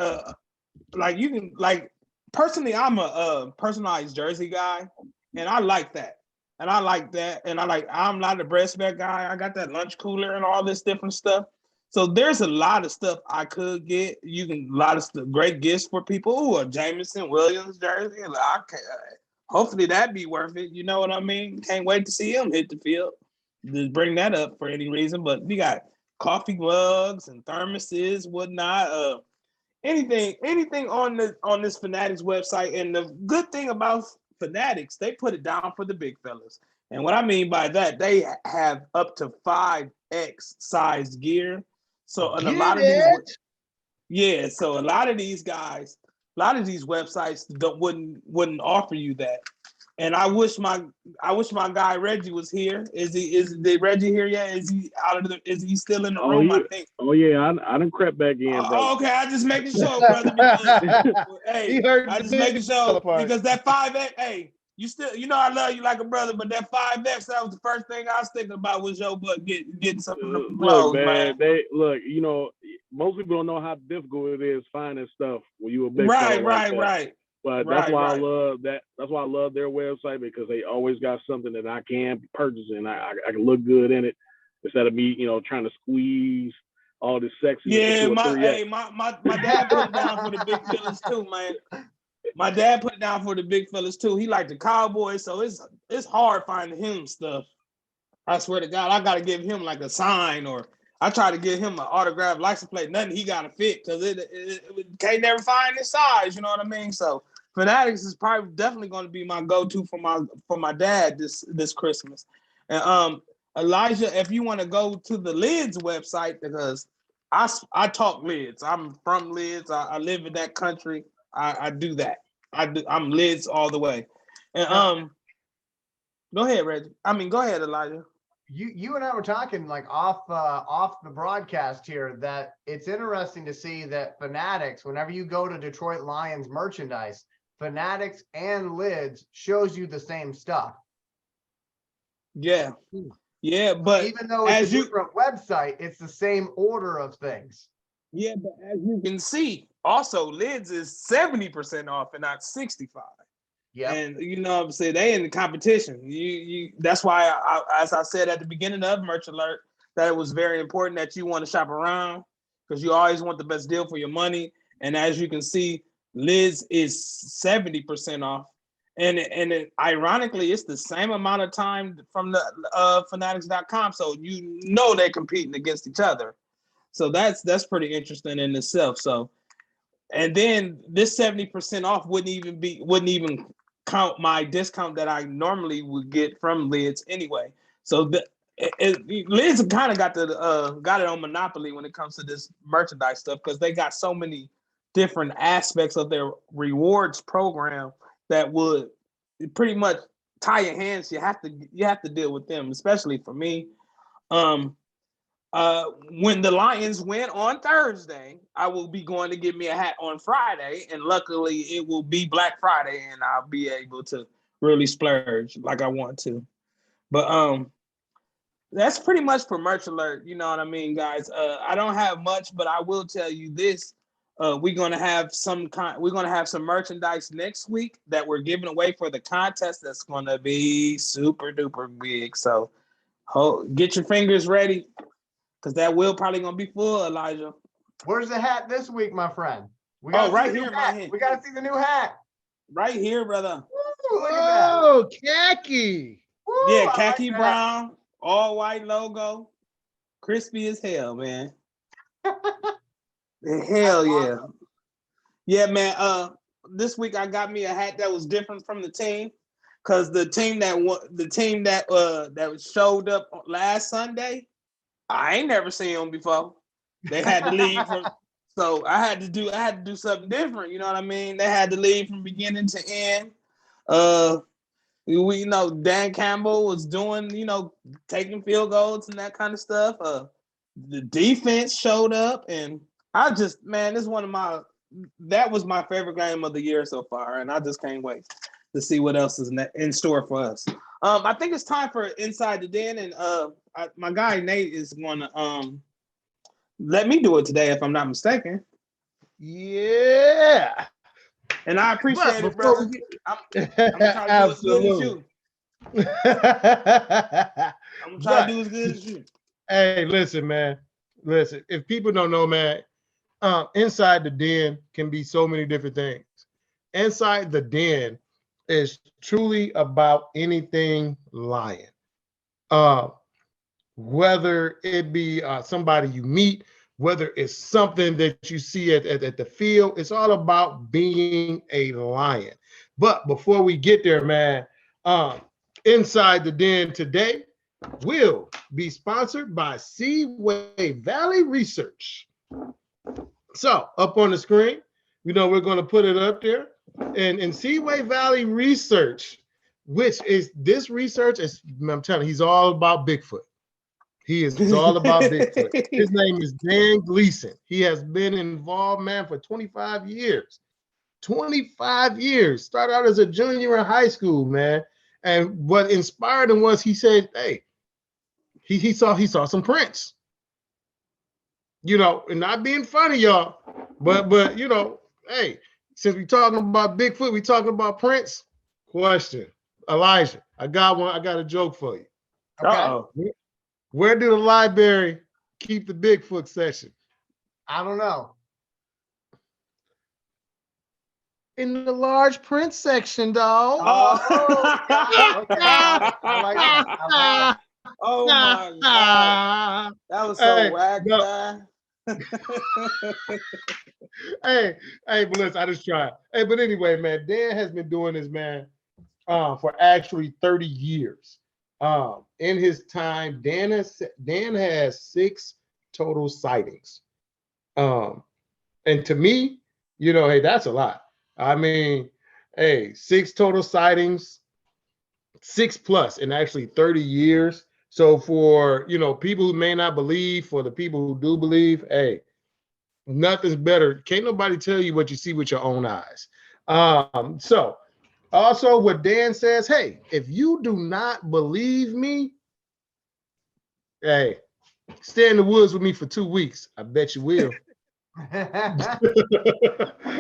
you can like personally, I'm a personalized jersey guy, and I like that. And I like that. And I'm not a breast bag guy. I got that lunch cooler and all this different stuff. So there's a lot of stuff I could get. You can a lot of great gifts for people. Ooh, a Jameson Williams jersey. Hopefully that'd be worth it. You know what I mean? Can't wait to see him hit the field. Just bring that up for any reason. But we got coffee mugs and thermoses, whatnot. Anything on this Fanatics website. And the good thing about Fanatics, they put it down for the big fellas. And what I mean by that, they have up to 5X size gear. So and a lot of these, so a lot of these guys, a lot of these websites wouldn't offer you that. And I wish my guy Reggie was here. Is Reggie here yet? Is he still in the room? Yeah. I think. Oh yeah, I done crept back in, bro. Okay, I just making sure, brother. Because, hey, He heard I the just making sure apart. because that 5X, hey, you still, I love you like a brother, but that 5X, that was the first thing I was thinking about was your butt getting some of them clothes, man. They look, most people don't know how difficult it is finding stuff when you a big fella like that. Right. But that's why I love that. That's why I love their website, because they always got something that I can purchase and I can look good in it instead of me, trying to squeeze all this sexy. Yeah, my dad put it down for the big fellas too, man. My dad put it down for the big fellas too. He liked the Cowboys, so it's hard finding him stuff. I swear to God, I gotta give him like a sign, or I try to give him an autograph license plate. Nothing he gotta fit because it can't never find his size. You know what I mean? So Fanatics is probably definitely going to be my go-to for my dad this Christmas. And Elijah, if you want to go to the Lids website, because I talk Lids. I'm from Lids. I live in that country. I do that. I'm Lids all the way. And go ahead, Reggie. Go ahead, Elijah. You and I were talking like off the broadcast here that it's interesting to see that Fanatics, whenever you go to Detroit Lions merchandise, Fanatics and Lids shows you the same stuff. Yeah, but even though it's a different website, it's the same order of things. Yeah, but as you can see, also Lids is 70% off and not 65%. Yeah, and what I'm saying, they in the competition. You that's why as I said at the beginning of Merch Alert, that it was very important that you want to shop around because you always want the best deal for your money. And as you can see, Lids is 70% off, and ironically, it's the same amount of time from the Fanatics.com. So they're competing against each other. So that's pretty interesting in itself. So, and then this 70% off wouldn't even count my discount that I normally would get from Lids anyway. So Lids kind of got it on monopoly when it comes to this merchandise stuff because they got so many different aspects of their rewards program that would pretty much tie your hands. You have to deal with them, especially for me. When the Lions win on Thursday, I will be going to get me a hat on Friday, and luckily it will be Black Friday, and I'll be able to really splurge like I want to. But that's pretty much for Merch Alert. You know what I mean, guys? I don't have much, but I will tell you this. We're gonna have some merchandise next week that we're giving away for the contest. That's gonna be super duper big. So get your fingers ready, because that will probably gonna be full, Elijah. Where's the hat this week, my friend? Right here in my hand. We gotta see the new hat. Right here, brother. Ooh, look at that. Khaki. Ooh, Yeah, khaki brown, all white logo, crispy as hell, man. Hell yeah. Yeah, man. This week I got me a hat that was different from the team, because the team that showed up last Sunday, I ain't never seen them before. They had to leave so I had to do something different. You know what I mean? They had to leave from beginning to end. Dan Campbell was doing, taking field goals and that kind of stuff. The defense showed up, and that was my favorite game of the year so far, and I just can't wait to see what else is in store for us. I think it's time for Inside the Den, and my guy Nate is going to let me do it today, if I'm not mistaken. Yeah. And I appreciate it, before brother. we I'm gonna try to do as good as you. I'm gonna try to do as good as you. Hey, listen, man. Listen, if people don't know, man, Inside the Den can be so many different things. Inside the Den is truly about anything lion. Whether it be somebody you meet, whether it's something that you see at the field, it's all about being a lion. But before we get there, man, Inside the Den today will be sponsored by Seaway Valley Research. So up on the screen, we're going to put it up there. And in Seaway Valley Research, which is this research, I'm telling you, he's all about Bigfoot. He is all about Bigfoot. His name is Dan Gleason. He has been involved, man, for 25 years. 25 years. Started out as a junior in high school, man. And what inspired him was he said, hey, he saw some prints. And not being funny, y'all, but hey, since we talking about Bigfoot, we talking about prints. Question, Elijah, I got a joke for you. Okay. Where do the library keep the Bigfoot section? I don't know. In the large print section, dog. Oh, okay. I like that. Oh my God. That was so whack, man. Hey, but listen, I just tried. Hey, but anyway, man, Dan has been doing this, man, for actually 30 years. In his time, Dan has 6 total sightings. And to me, hey, that's a lot. I mean, hey, 6 total sightings, 6+ in actually 30 years. So for, people who may not believe, for the people who do believe, hey, nothing's better. Can't nobody tell you what you see with your own eyes. So also what Dan says, hey, if you do not believe me, hey, stay in the woods with me for 2 weeks. I bet you will.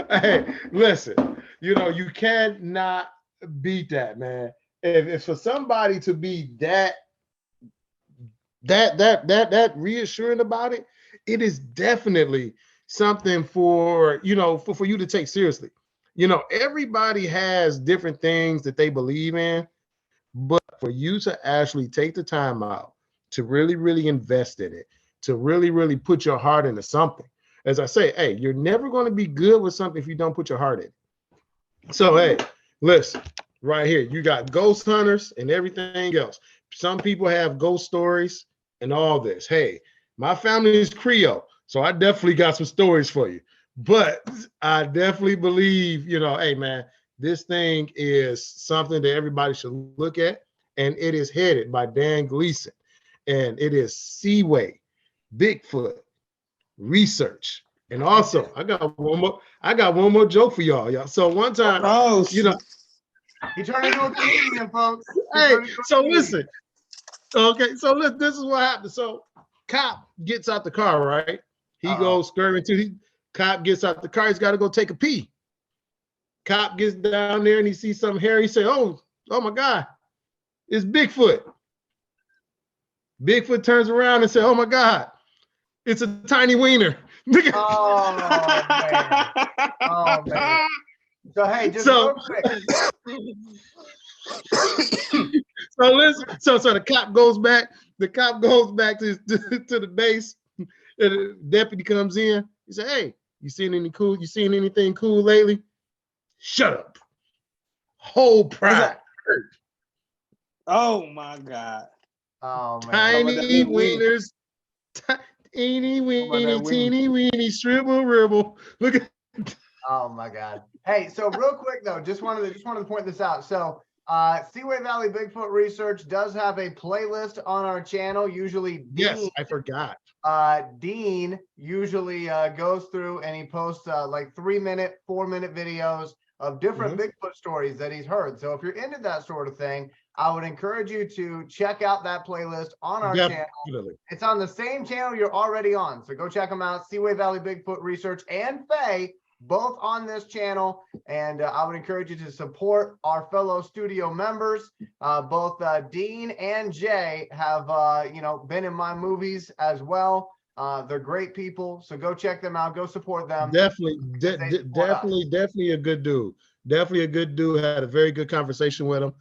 Hey, listen, you cannot beat that, man. If for somebody to be that reassuring about it, it is definitely something for you to take seriously. Everybody has different things that they believe in, but for you to actually take the time out to really, really invest in it, to really, really put your heart into something. As I say, hey, you're never going to be good with something if you don't put your heart in it. So, hey, listen, right here, you got ghost hunters and everything else. Some people have ghost stories and all this. Hey, my family is Creole, so I definitely got some stories for you. But I definitely believe, hey, man, this thing is something that everybody should look at, and it is headed by Dan Gleason, and it is Seaway Bigfoot Research. And also, I got one more joke for y'all. So one time, he turned into a comedian, folks. Hey, so listen. Okay, so listen, this is what happened. So cop gets out the car, right? He goes scurrying cop gets out the car, he's got to go take a pee. Cop gets down there and he sees some hair. He said, oh my God, it's Bigfoot. Bigfoot turns around and said, oh my God, it's a tiny wiener. Oh man. So hey, just real quick. So listen, so the cop goes back. The cop goes back to the base. And the deputy comes in. He said, hey, you seen anything cool lately? Shut up. Whole pride. Oh my God. Oh man. Tiny wieners. Teeny weeny, shribble ribble. Look at. Oh my God. Hey, so real quick though, just wanted to point this out. So Seaway Valley Bigfoot Research does have a playlist on our channel. Usually Yes, I forgot. Dean usually goes through and he posts like 3-minute, 4-minute videos of different Bigfoot stories that he's heard. So if you're into that sort of thing, I would encourage you to check out that playlist on our channel. Definitely. It's on the same channel you're already on. So go check them out. Seaway Valley Bigfoot Research and Faye, both on this channel. And I would encourage you to support our fellow studio members. Both Dean and Jay have, been in my movies as well. They're great people. So go check them out. Go support them. Definitely a good dude. Definitely a good dude. Had a very good conversation with him.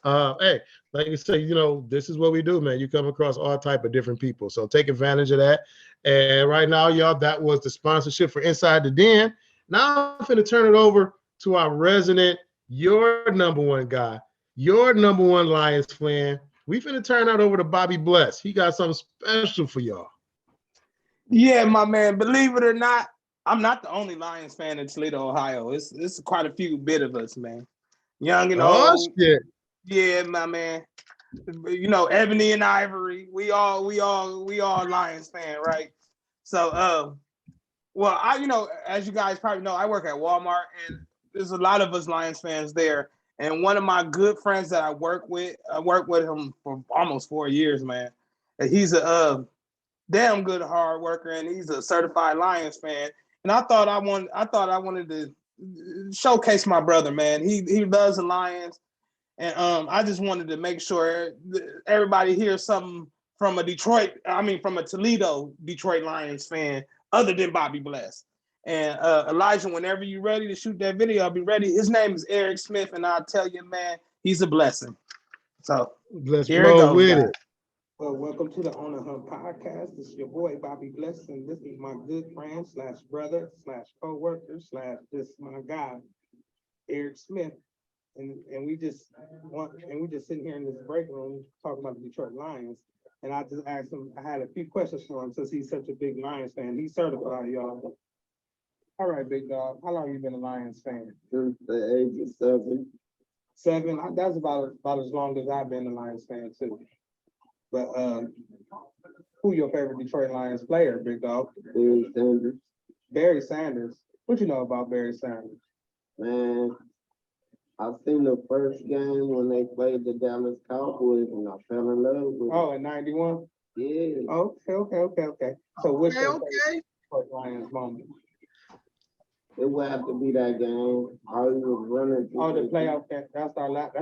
Hey, like you say, this is what we do, man. You come across all type of different people. So take advantage of that. And right now, y'all, that was the sponsorship for Inside the Den. Now I'm going to turn it over to our resident, your number one guy, your number one Lions fan. We finna turn that over to Bobby Bless. He got something special for y'all. Yeah, my man. Believe it or not, I'm not the only Lions fan in Toledo, Ohio. It's quite a few bit of us, man. Young and old. Oh shit. Yeah, my man. Ebony and Ivory. We all Lions fan, right? So well, as you guys probably know, I work at Walmart, and there's a lot of us Lions fans there. And one of my good friends that I work with him for almost 4 years, man. And he's a damn good hard worker, and he's a certified Lions fan. And I thought I wanted to showcase my brother, man. He loves the Lions, and I just wanted to make sure everybody hears something from a Toledo Detroit Lions fan other than Bobby Bless. And Elijah, whenever you're ready to shoot that video, I'll be ready. His name is Eric Smith, and I'll tell you, man, he's a blessing. So let's here roll it goes, with guys. it. Well, welcome to the On the Hunt podcast. This is your boy Bobby Bless, and this is my good friend / brother / co-worker / just my guy, Eric Smith. And we just sitting here in this break room talking about the Detroit Lions. And I just asked him, I had a few questions for him since he's such a big Lions fan. He's certified, y'all. All right, big dog. How long you been a Lions fan? Since the age of 7. 7. That's about as long as I've been a Lions fan too. But who your favorite Detroit Lions player, big dog? Barry Sanders. Barry Sanders. What you know about Barry Sanders? Man, I've seen the first game when they played the Dallas Cowboys, and I fell in love with it. Oh, in 91? Yeah. Okay. So what's your Okay. favorite Detroit Lions moment? It would have to be that game. I was running. Oh, the playoff game. That's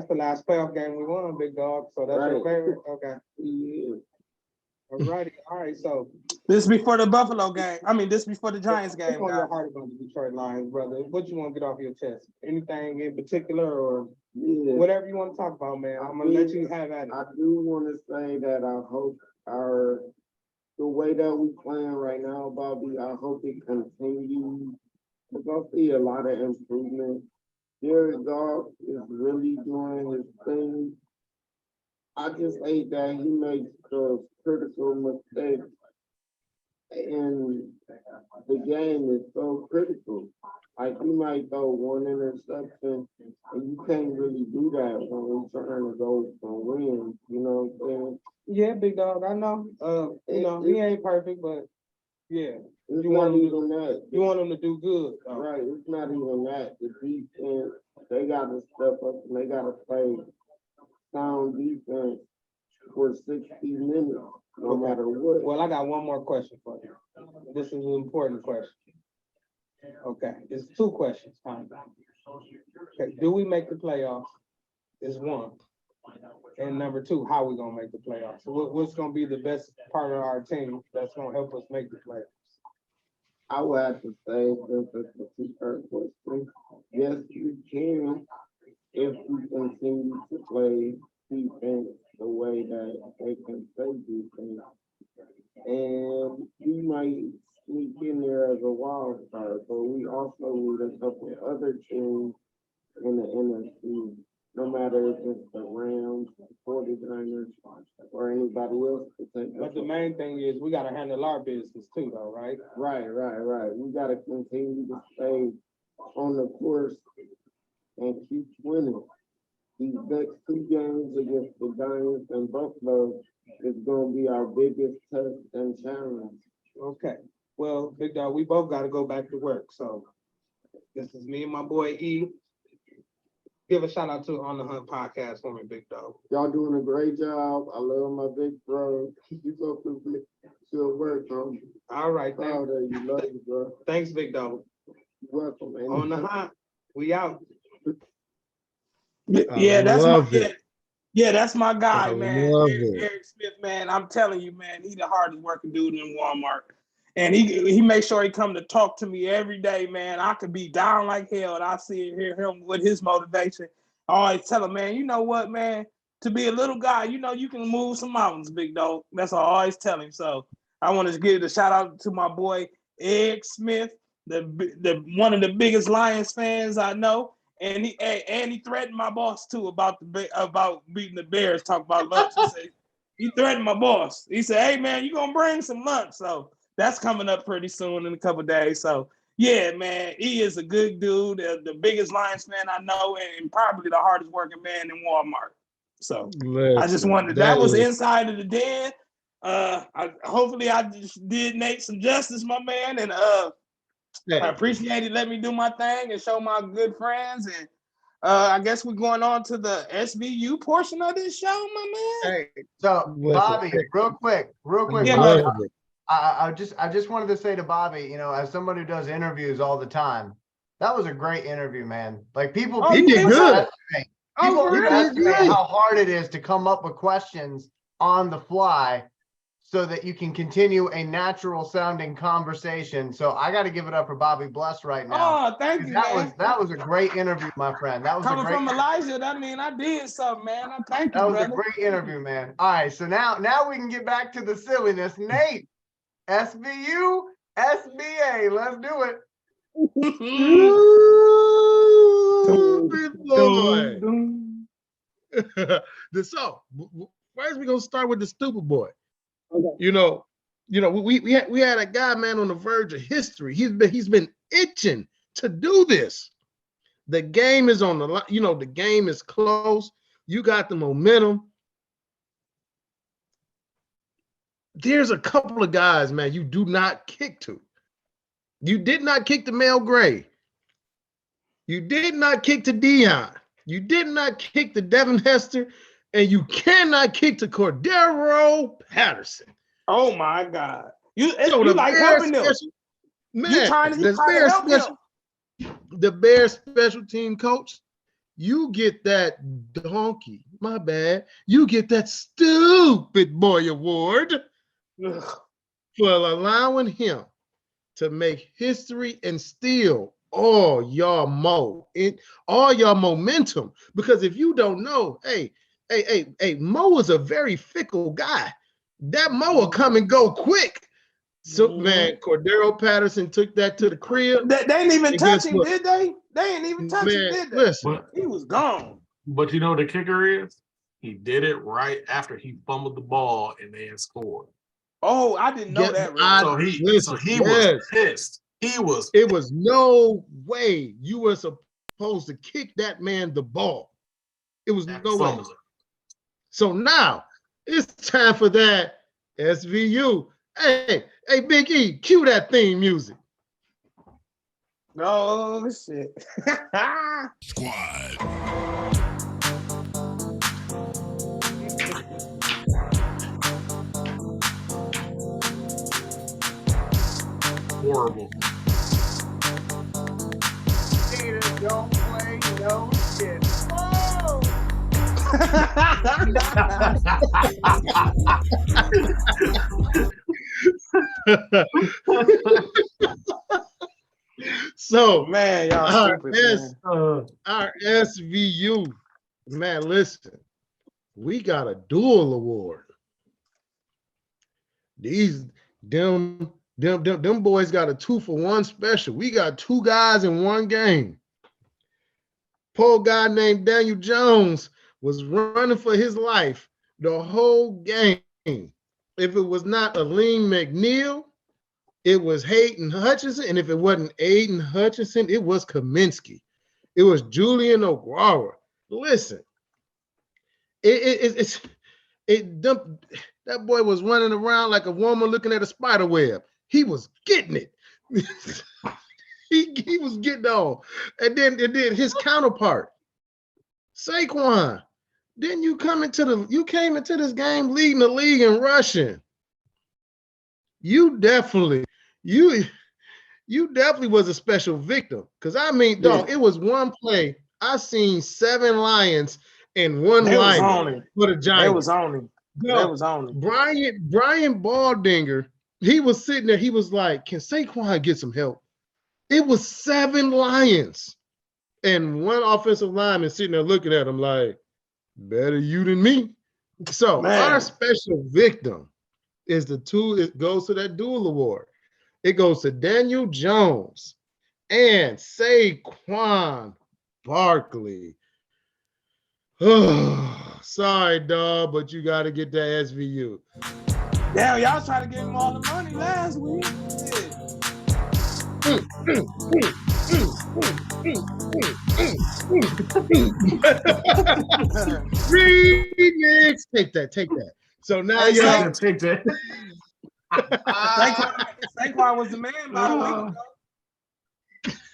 the last playoff game we won, big dog. So that's your Right. favorite? Okay. Yeah. Alrighty. All right. So This before the Buffalo game. This before the Giants what's game, on your guys. heart about the Detroit Lions, brother? What you want to get off your chest? Anything in particular, or Yeah. whatever you want to talk about, man? I'm gonna let you have at it. I do want to say that I hope the way that we playing right now, Bobby, I hope it continues. Because I see a lot of improvement. Jared Goff is really doing his thing. I just hate that he makes the critical mistakes. And the game is so critical. Like, he might throw one interception, and you can't really do that when we're trying to go for wins. You know what I'm saying? Yeah, big dog. I know. He ain't perfect, but yeah, It's You not want him to- even that. you want him to do good. though. Right, it's not even that. The defense, they gotta step up and they gotta play sound defense for 60 minutes, no Okay. matter what. Well, I got one more question for you. This is an important question. Okay, it's 2 questions. Okay, do we make the playoffs? Is 1. And number 2, how we gonna make the playoffs? So what's gonna be the best part of our team that's gonna help us make the playoffs? I would have to say, since it's a two-part question, yes, we can, if we continue to play defense the way that they can play defense. And we might sneak in there as a wild card, but we also need a couple of other teams in the NFC, no matter if it's the Rams, the 49ers, or anybody else to take But the main thing is we gotta handle our business too, though, right? Right. We gotta continue to stay on the course and keep winning. These next 2 games against the Giants and Buffalo is gonna be our biggest test and challenge. Okay, well, big dog, we both gotta go back to work, so this is me and my boy E. Give a shout out to On the Hunt podcast for me, big dog. Y'all doing a great job. I love my big bro. You go through good work, bro. All right, Proud of you. Love you, bro. thanks, big dog. You're welcome, man. On the Hunt, we out. Yeah, that's my love it. yeah, that's my guy, I man. love Eric, it. Eric Smith, man. I'm telling you, man, he's the hardest working dude in Walmart. And he makes sure he come to talk to me every day, man. I could be down like hell, and I hear him with his motivation. I always tell him, man, you know what, man? To be a little guy, you know you can move some mountains, big dog. That's what I always tell him. So I want to give a shout out to my boy Eric Smith, the one of the biggest Lions fans I know. And he threatened my boss too about beating the Bears. Talk about lunch. He threatened my boss. He said, "Hey man, you gonna bring some lunch?" So that's coming up pretty soon in a couple of days. So yeah, man, he is a good dude, the biggest Lions fan I know, and probably the hardest working man in Walmart. So I just wanted that was inside of the den. Hopefully I just did Nate some justice, my man, and I appreciate it. Let me do my thing and show my good friends. And I guess we're going on to the SVU portion of this show, my man. Hey, so Bobby, real quick, Yeah, Bobby, Bobby. I just wanted to say to Bobby, you know, as somebody who does interviews all the time, that was a great interview, man. Like people, He did good. People for real? underestimate how hard it is to come up with questions on the fly so that you can continue a natural sounding conversation. So I got to give it up for Bobby Bless right now. Oh, thank you, That man. that was a great interview, my friend. That was Coming a great from Elijah, that mean I did something, man. I thank you, that was brother. a great interview, man. All right, so now we can get back to the silliness. Nate, SVU, SBA, let's do it. Stupid boy. So first we're gonna start with the stupid boy. Okay. You know, we had a guy, man, on the verge of history. He's been itching to do this. The game is on the line. You know, the game is close. You got the momentum. There's a couple of guys, man, you do not kick to. You did not kick to Mel Gray. You did not kick to Dion. You did not kick to Devin Hester, and you cannot kick to Cordero Patterson. Oh my God! You So like helping them. Man, You trying to help him. The Bears special team coach, you get that donkey. My bad. You get that stupid boy award for allowing him to make history and steal all your momentum. Because if you don't know, hey, Mo is a very fickle guy. That Mo will come and go quick. So man, Cordero Patterson took that to the crib. They didn't even touch him, did they? They didn't even touch him, did they? Listen, he was gone. But you know the kicker is he did it right after he fumbled the ball and they had scored. Oh, I didn't know that. Really. So he was pissed. It was no way you were supposed to kick that man the ball. It was no way. So now it's time for that SVU. Hey, Big E, cue that theme music. Oh shit. Squad. Horrible. Don't play no shit. Whoa! So man, y'all stupid, our SVU, man, listen, we got a dual award. Them boys got a 2-for-1 special. We got two guys in one game. Poor guy named Daniel Jones was running for his life the whole game. If it was not Aleem McNeil, it was Hayden Hutchinson. And if it wasn't Aiden Hutchinson, it was Kaminsky. It was Julian Oguara. Listen, that boy was running around like a woman looking at a spider web. He was getting it. he was getting on. And then his counterpart, Saquon, then you came into this game leading the league in rushing. You definitely was a special victim. Because I mean, dog, it was one play. I seen 7 Lions and 1 They was lineman on him. for the They Giants. was on him. They Dog, was on him. Brian Baldinger, he was sitting there. He was like, "Can Saquon get some help?" It was 7 Lions and 1 offensive lineman sitting there looking at him like, "Better you than me." So Man. our special victim is it goes to that dual award. It goes to Daniel Jones and Saquon Barkley. Sorry, dog, but you got to get that SVU. Damn, y'all trying to give him all the money last week. Remix. Take that. So now Hey, y'all Take that. Saquon was the man about a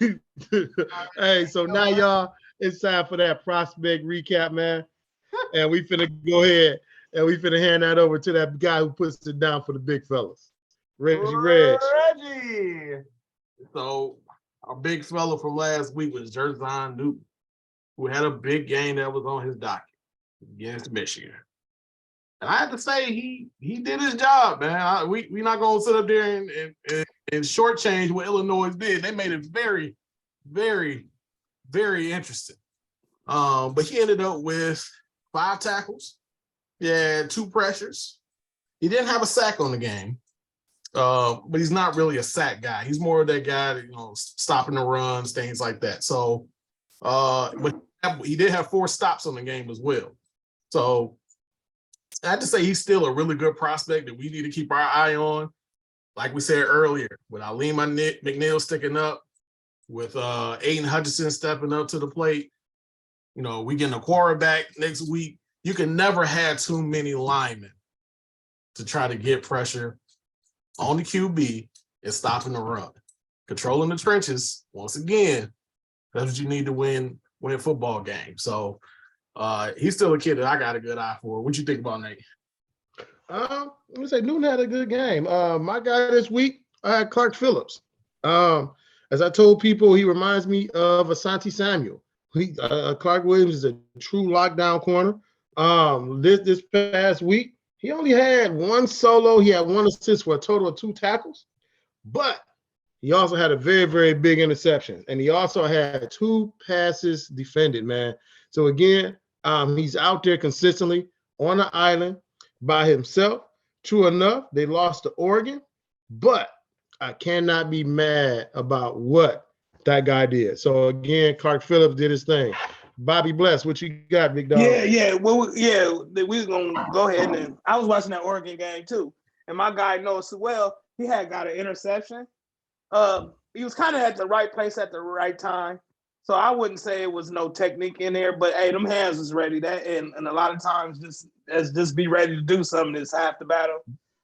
week ago. Hey, so now y'all, it's time for that prospect recap, man. And we finna go ahead and we finna hand that over to that guy who puts it down for the big fellas. Reggie. So our big fella from last week was Jerzon Newton, who had a big game that was on his docket against Michigan. And I have to say, he did his job, man. We're not gonna sit up there and shortchange what Illinois did. They made it very, very, very interesting. But he ended up with 5 tackles. He had 2 pressures. He didn't have a sack on the game. But he's not really a sack guy. He's more of that guy that, stopping the runs, things like that. So, but he did have 4 stops on the game as well. So I have to say he's still a really good prospect that we need to keep our eye on. Like we said earlier, with Aleem McNeil sticking up, with Aiden Hutchinson stepping up to the plate, we getting a quarterback next week. You can never have too many linemen to try to get pressure on the QB and stopping the run. Controlling the trenches, once again, that's what you need to win football games. So he's still a kid that I got a good eye for. What you think about Nate? Let me say Newton had a good game. My guy this week, I had Clark Phillips. As I told people, he reminds me of Asante Samuel. Clark Williams is a true lockdown corner. This past week, he only had 1 solo. He had 1 assist for a total of 2 tackles, but he also had a very, very big interception, and he also had 2 passes defended, man. So again, he's out there consistently on the island by himself. True enough, they lost to Oregon, but I cannot be mad about what that guy did. So again, Clark Phillips did his thing. Bobby Bless, what you got, big dog? Yeah. Well, we're gonna go ahead and I was watching that Oregon game too, and my guy Noah Sewell, he had got an interception. He was kind of at the right place at the right time. So I wouldn't say it was no technique in there, but hey, them hands was ready. That and a lot of times just be ready to do something is half the battle.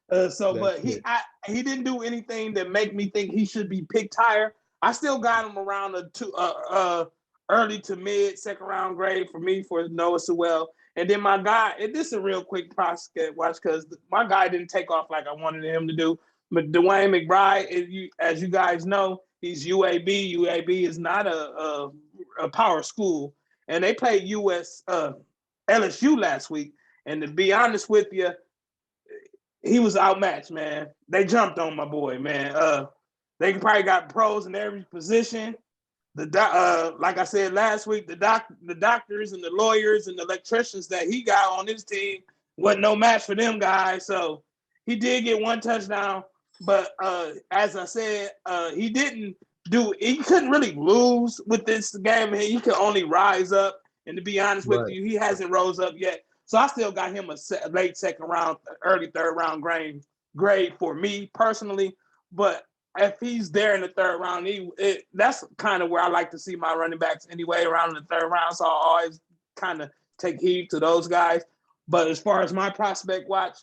But he didn't do anything that make me think he should be picked higher. I still got him around a early to mid 2nd round grade for me for Noah Sewell. And then my guy, and this is a real quick prospect watch because my guy didn't take off like I wanted him to do. But Dwayne McBride, as you guys know, he's UAB. UAB is not a power school, and they played LSU last week. And to be honest with you, he was outmatched, man. They jumped on my boy, man. They probably got pros in every position. Like I said last week, the doctors and the lawyers and the electricians that he got on his team wasn't no match for them guys. So he did get 1 touchdown. But as I said, he couldn't really lose with this game. He could only rise up. And to be honest with you, he hasn't rose up yet. So I still got him a late 2nd round, early 3rd round grade for me personally. But if he's there in the 3rd round, that's kind of where I like to see my running backs anyway, around the 3rd round. So I always kind of take heed to those guys. But as far as my prospect watch,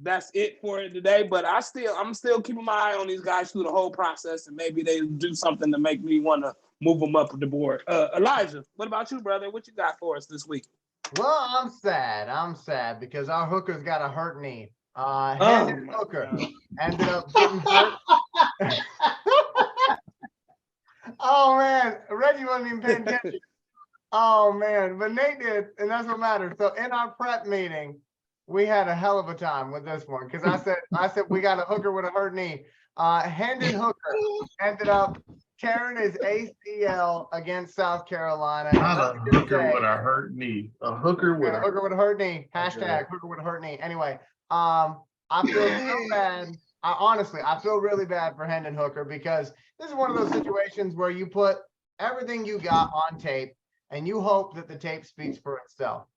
That's it for it today. But I'm still keeping my eye on these guys through the whole process, and maybe they do something to make me want to move them up the board. Elijah, what about you, brother? What you got for us this week? Well, I'm sad because our hooker's got a hurt knee. Hendon Hooker ended up getting hurt. Oh man, Reggie wasn't even paying attention. Oh man, but Nate did, and that's what matters. So in our prep meeting, we had a hell of a time with this one because I said we got a hooker with a hurt knee. Hendon Hooker ended up tearing his ACL against South Carolina. Not a hooker with a hurt knee. A hooker with a hooker with a hurt knee. Hashtag hooker with a hurt knee. Anyway, I feel so bad. I feel really bad for Hendon Hooker because this is one of those situations where you put everything you got on tape and you hope that the tape speaks for itself.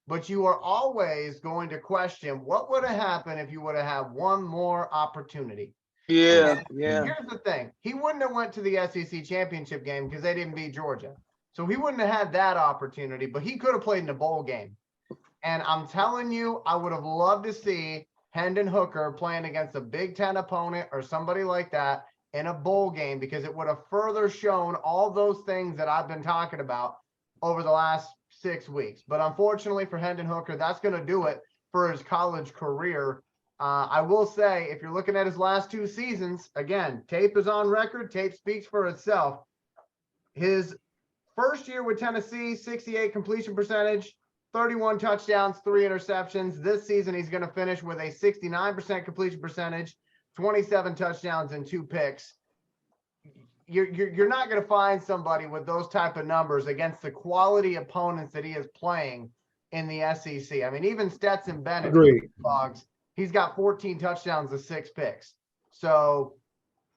But you are always going to question what would have happened if you would have had one more opportunity. Yeah. Here's the thing. He wouldn't have went to the SEC championship game because they didn't beat Georgia. So he wouldn't have had that opportunity, but he could have played in a bowl game. And I'm telling you, I would have loved to see Hendon Hooker playing against a Big Ten opponent or somebody like that in a bowl game because it would have further shown all those things that I've been talking about over the last 6 weeks. But unfortunately for Hendon Hooker, that's going to do it for his college career. I will say, if you're looking at his last 2 seasons, again, tape is on record. Tape speaks for itself. His first year with Tennessee, 68 completion percentage, 31 touchdowns, 3 interceptions. This season, he's going to finish with a 69% completion percentage, 27 touchdowns and 2 picks. You're not going to find somebody with those type of numbers against the quality opponents that he is playing in the SEC. I mean, even Stetson Bennett, Dogs, he's got 14 touchdowns and 6 picks. So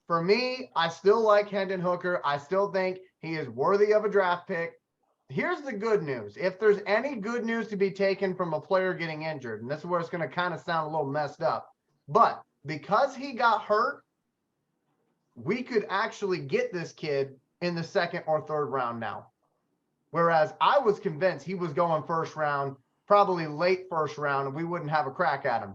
for me, I still like Hendon Hooker. I still think he is worthy of a draft pick. Here's the good news. If there's any good news to be taken from a player getting injured, and this is where it's going to kind of sound a little messed up, but because he got hurt, we could actually get this kid in the 2nd or 3rd round now. Whereas I was convinced he was going 1st round, probably late 1st round, and we wouldn't have a crack at him.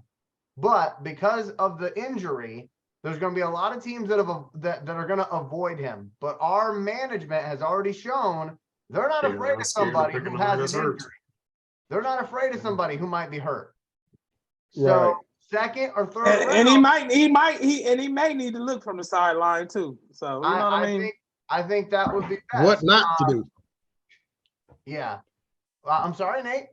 But because of the injury, there's going to be a lot of teams that are going to avoid him. But our management has already shown they're not afraid of somebody who has an injury. They're not afraid of somebody who might be hurt. So 2nd or 3rd round, and he may need to look from the sideline too. So you know what I mean? I think that would be best. What not to do? Yeah. I'm sorry, Nate.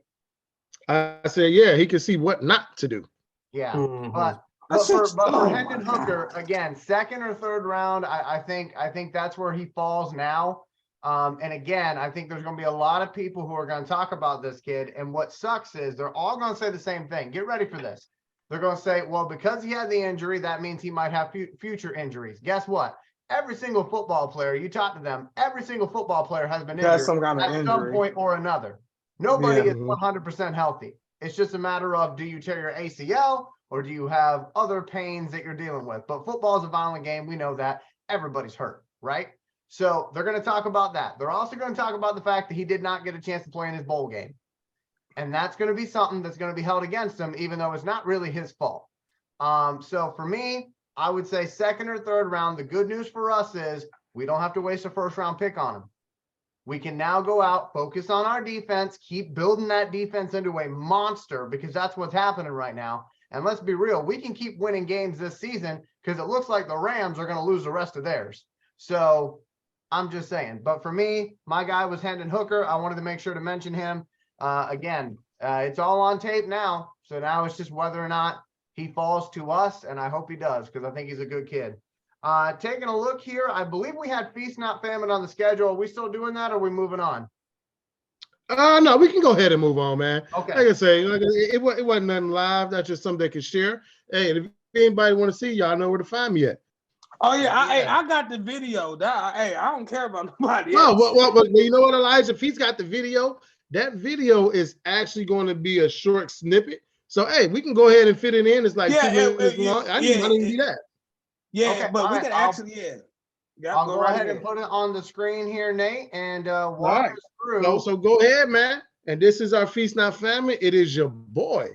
I said, yeah, he can see what not to do. Yeah, Mhm. but for Hendon Hooker, again, 2nd or 3rd round, I think that's where he falls now. And again, I think there's going to be a lot of people who are going to talk about this kid. And what sucks is they're all going to say the same thing. Get ready for this. They're going to say, well, because he had the injury, that means he might have future injuries. Guess what? Every single football player, you talk to them, every single football player has been injured at some point or another. Nobody is 100% healthy. It's just a matter of, do you tear your ACL or do you have other pains that you're dealing with? But football is a violent game. We know that. Everybody's hurt, right? So they're going to talk about that. They're also going to talk about the fact that he did not get a chance to play in his bowl game. And that's going to be something that's going to be held against him, even though it's not really his fault. So for me, I would say 2nd or 3rd round. The good news for us is we don't have to waste a 1st round pick on him. We can now go out, focus on our defense, keep building that defense into a monster because that's what's happening right now. And let's be real, we can keep winning games this season because it looks like the Rams are going to lose the rest of theirs. So I'm just saying. But for me, my guy was Hendon Hooker. I wanted to make sure to mention him. Again, it's all on tape now. So now it's just whether or not he falls to us, and I hope he does because I think he's a good kid. Taking a look here, I believe we had Feast Not Famine on the schedule. Are we still doing that or are we moving on? No, we can go ahead and move on, man. Okay. Like I say, it wasn't nothing live. That's just something they can share. Hey, and if anybody want to see, y'all know where to find me at. Oh yeah, I got the video. I don't care about nobody else. No, well, you know what, Elijah? If he's got the video, that video is actually going to be a short snippet. So hey, we can go ahead and fit it in. It's like 2 minutes long. I didn't even do that. Yeah, okay, but we can actually, I'll go ahead and put it on the screen here, Nate, and walk us through. So go ahead, man. And this is our Feast Not Famine. It is your boy,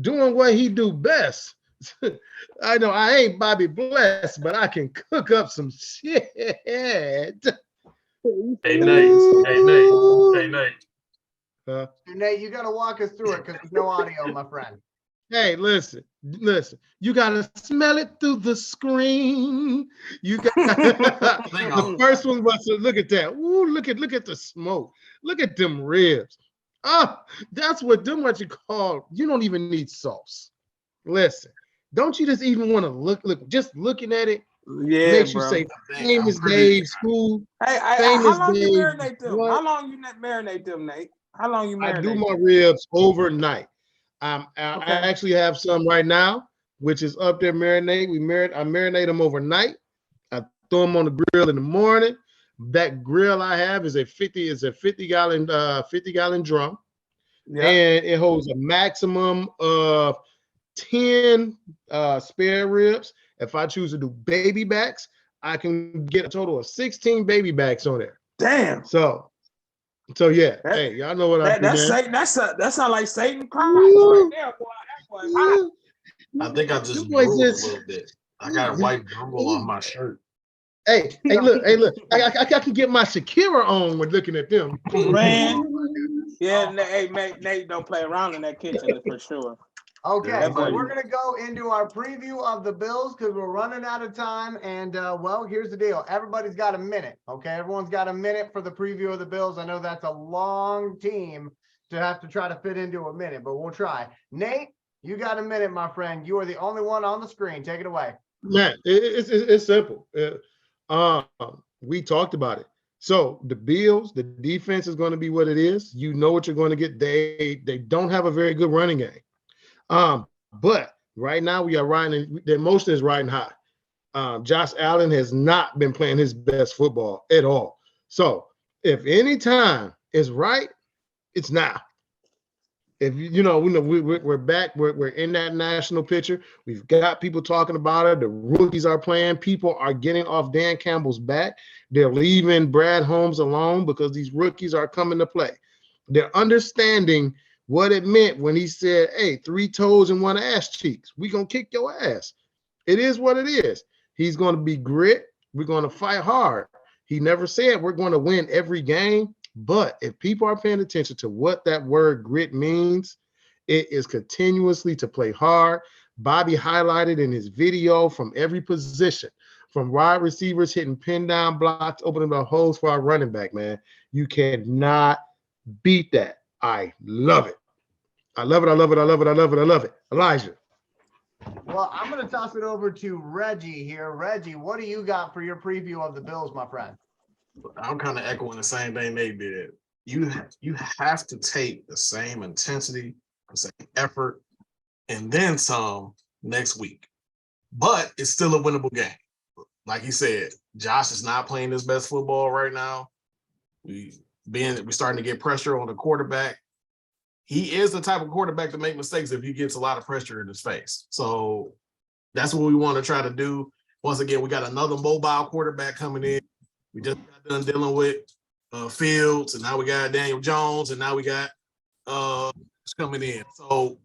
doing what he do best. I know I ain't Bobby Bless, but I can cook up some shit. Hey Nate. Hey Nate. Nate, you got to walk us through it because there's no audio, my friend. Hey, listen. You gotta smell it through the screen. You got the first one was to look at that. Ooh, look at the smoke. Look at them ribs. Oh, that's what you call. You don't even need sauce. Listen, don't you just even want to look? Just looking at it makes you say famous Dave's food. Hey, how long you marinate them? How long you marinate them, Nate? How long you marinate? I do my ribs overnight. I actually have some right now, which is up there marinate. I marinate them overnight. I throw them on the grill in the morning. That grill I have is a 50 gallon drum, and it holds a maximum of 10 spare ribs. If I choose to do baby backs, I can get a total of 16 baby backs on there. Damn. So yeah, hey, y'all know what I do. That sounds like Satan Christ right there, boy. That boy hot. I think I just drooled a little bit. I got a white drool on my shirt. Hey, look. I can get my Shakira on when looking at them. Man. Yeah, hey, Nate don't play around in that kitchen for sure. Okay, so we're going to go into our preview of the Bills because we're running out of time. And, well, here's the deal. Everybody's got a minute, okay? Everyone's got a minute for the preview of the Bills. I know that's a long team to have to try to fit into a minute, but we'll try. Nate, you got a minute, my friend. You are the only one on the screen. Take it away. Man, it's simple. We talked about it. So the Bills, the defense is going to be what it is. You know what you're going to get. They don't have a very good running game. But right now we are riding, the emotion is riding high. Josh Allen has not been playing his best football at all. So if any time is right, it's now. If we're back, we're in that national picture. We've got people talking about it. The rookies are playing. People are getting off Dan Campbell's back. They're leaving Brad Holmes alone because these rookies are coming to play. They're understanding what it meant when he said, hey, 3 toes and 1 ass cheeks. We're going to kick your ass. It is what it is. He's going to be grit. We're going to fight hard. He never said we're going to win every game. But if people are paying attention to what that word grit means, it is continuously to play hard. Bobby highlighted in his video from every position, from wide receivers hitting pin down blocks, opening up holes for our running back, man. You cannot beat that. I love it. I love it. I love it. I love it. I love it. I love it. Elijah. Well, I'm going to toss it over to Reggie here. Reggie, what do you got for your preview of the Bills, my friend? I'm kind of echoing the same thing they did. You have to take the same intensity, the same effort, and then some next week. But it's still a winnable game. Like he said, Josh is not playing his best football right now. We're starting to get pressure on the quarterback. He is the type of quarterback to make mistakes if he gets a lot of pressure in his face. So that's what we want to try to do. Once again, we got another mobile quarterback coming in. We just got done dealing with Fields, and now we got Daniel Jones, and now we got coming in. So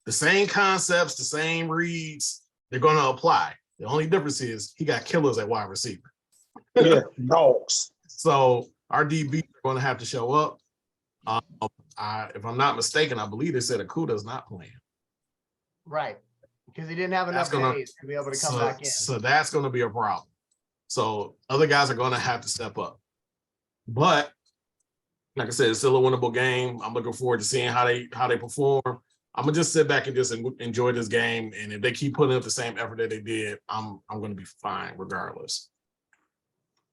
the same concepts, the same reads, they're going to apply. The only difference is he got killers at wide receiver. Yeah, dogs. So our DBs are going to have to show up. If I'm not mistaken, I believe they said Akuda's not playing. Right, because he didn't have enough days to be able to come back in. So that's going to be a problem. So other guys are going to have to step up. But like I said, it's still a winnable game. I'm looking forward to seeing how they perform. I'm gonna just sit back and just enjoy this game. And if they keep putting up the same effort that they did, I'm going to be fine regardless.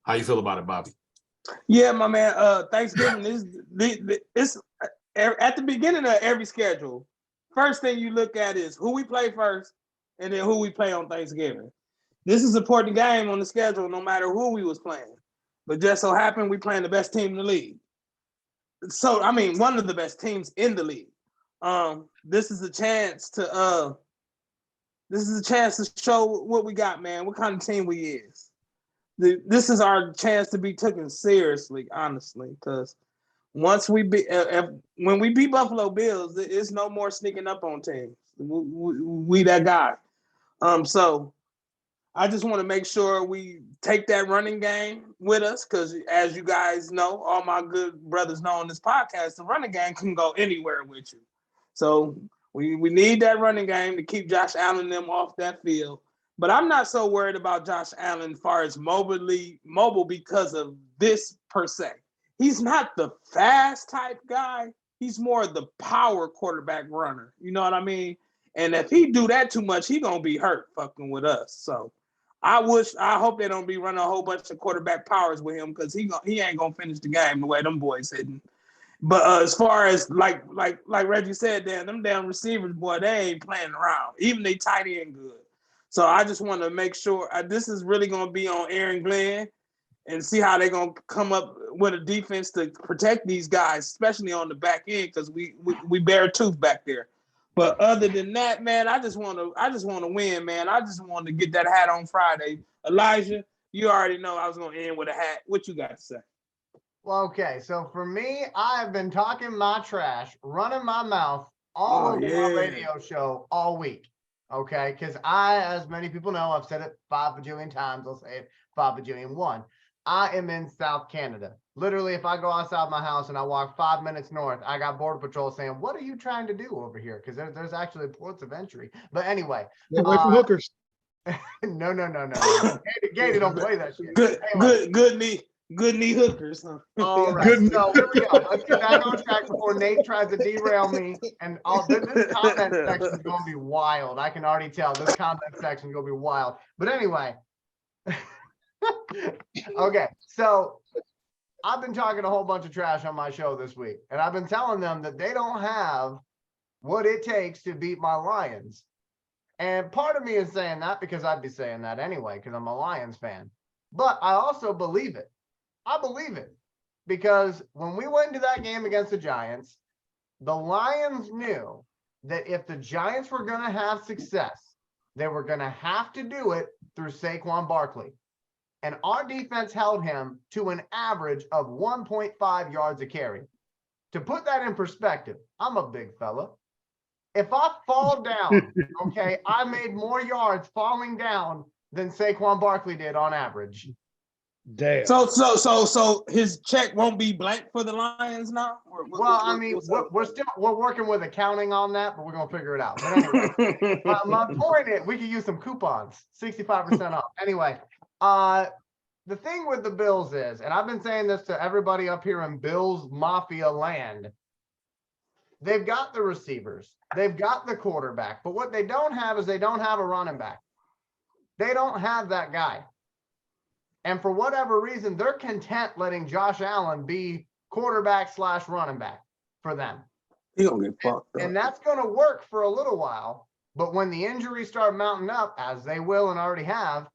How you feel about it, Bobby? Yeah, my man. Thanksgiving is at the beginning of every schedule. First thing you look at is who we play first, and then who we play on Thanksgiving. This is an important game on the schedule, no matter who we was playing. But just so happened we playing the best team in the league. So I mean, one of the best teams in the league. This is a chance to show what we got, man. What kind of team we is. This is our chance to be taken seriously, honestly, because once when we beat Buffalo Bills, it's no more sneaking up on teams. We that guy. So I just want to make sure we take that running game with us, because as you guys know, all my good brothers know on this podcast, the running game can go anywhere with you. So we need that running game to keep Josh Allen and them off that field. But I'm not so worried about Josh Allen as far as mobile because of this per se. He's not the fast type guy. He's more the power quarterback runner. You know what I mean? And if he do that too much, he gonna be hurt fucking with us. So I hope they don't be running a whole bunch of quarterback powers with him, because he ain't gonna finish the game the way them boys hitting. But as far as like Reggie said, them damn receivers, boy, they ain't playing around. Even they tight end good. So I just want to make sure this is really gonna be on Aaron Glenn, and see how they're gonna come up with a defense to protect these guys, especially on the back end, because we bear a tooth back there. But other than that, man, I just want to win, man. I just want to get that hat on Friday. Elijah, you already know I was gonna end with a hat. What you got to say? Well, okay, so for me, I've been talking my trash, running my mouth all over my radio show all week. Okay, because as many people know, I've said it 5 bajillion times. I'll say it 5 bajillion one. I am in South Canada. Literally, if I go outside my house and I walk 5 minutes north, I got Border Patrol saying, "What are you trying to do over here?" Because there's actually ports of entry. But anyway. Get away from hookers. No. Gator don't play that shit. Good knee hookers. Huh? All right, so here we go. Let's get back on track before Nate tries to derail me. And this comment section is going to be wild. I can already tell this comment section is going to be wild. But anyway. Okay, so I've been talking a whole bunch of trash on my show this week, and I've been telling them that they don't have what it takes to beat my Lions. And part of me is saying that because I'd be saying that anyway, because I'm a Lions fan. But I also believe it. I believe it because when we went into that game against the Giants, the Lions knew that if the Giants were going to have success, they were going to have to do it through Saquon Barkley. And our defense held him to an average of 1.5 yards a carry. To put that in perspective, I'm a big fella. If I fall down, okay, I made more yards falling down than Saquon Barkley did on average. Damn. So his check won't be blank for the Lions now? Well, I mean, we're working with accounting on that, but we're gonna figure it out. But anyway, my point is we could use some coupons, 65% off. Anyway, the thing with the Bills is, and I've been saying this to everybody up here in Bills Mafia land, they've got the receivers, they've got the quarterback, but what they don't have is they don't have a running back. They don't have that guy. And for whatever reason, they're content letting Josh Allen be quarterback / running back for them. He gonna get fucked up. And that's going to work for a little while. But when the injuries start mounting up, as they will and already have,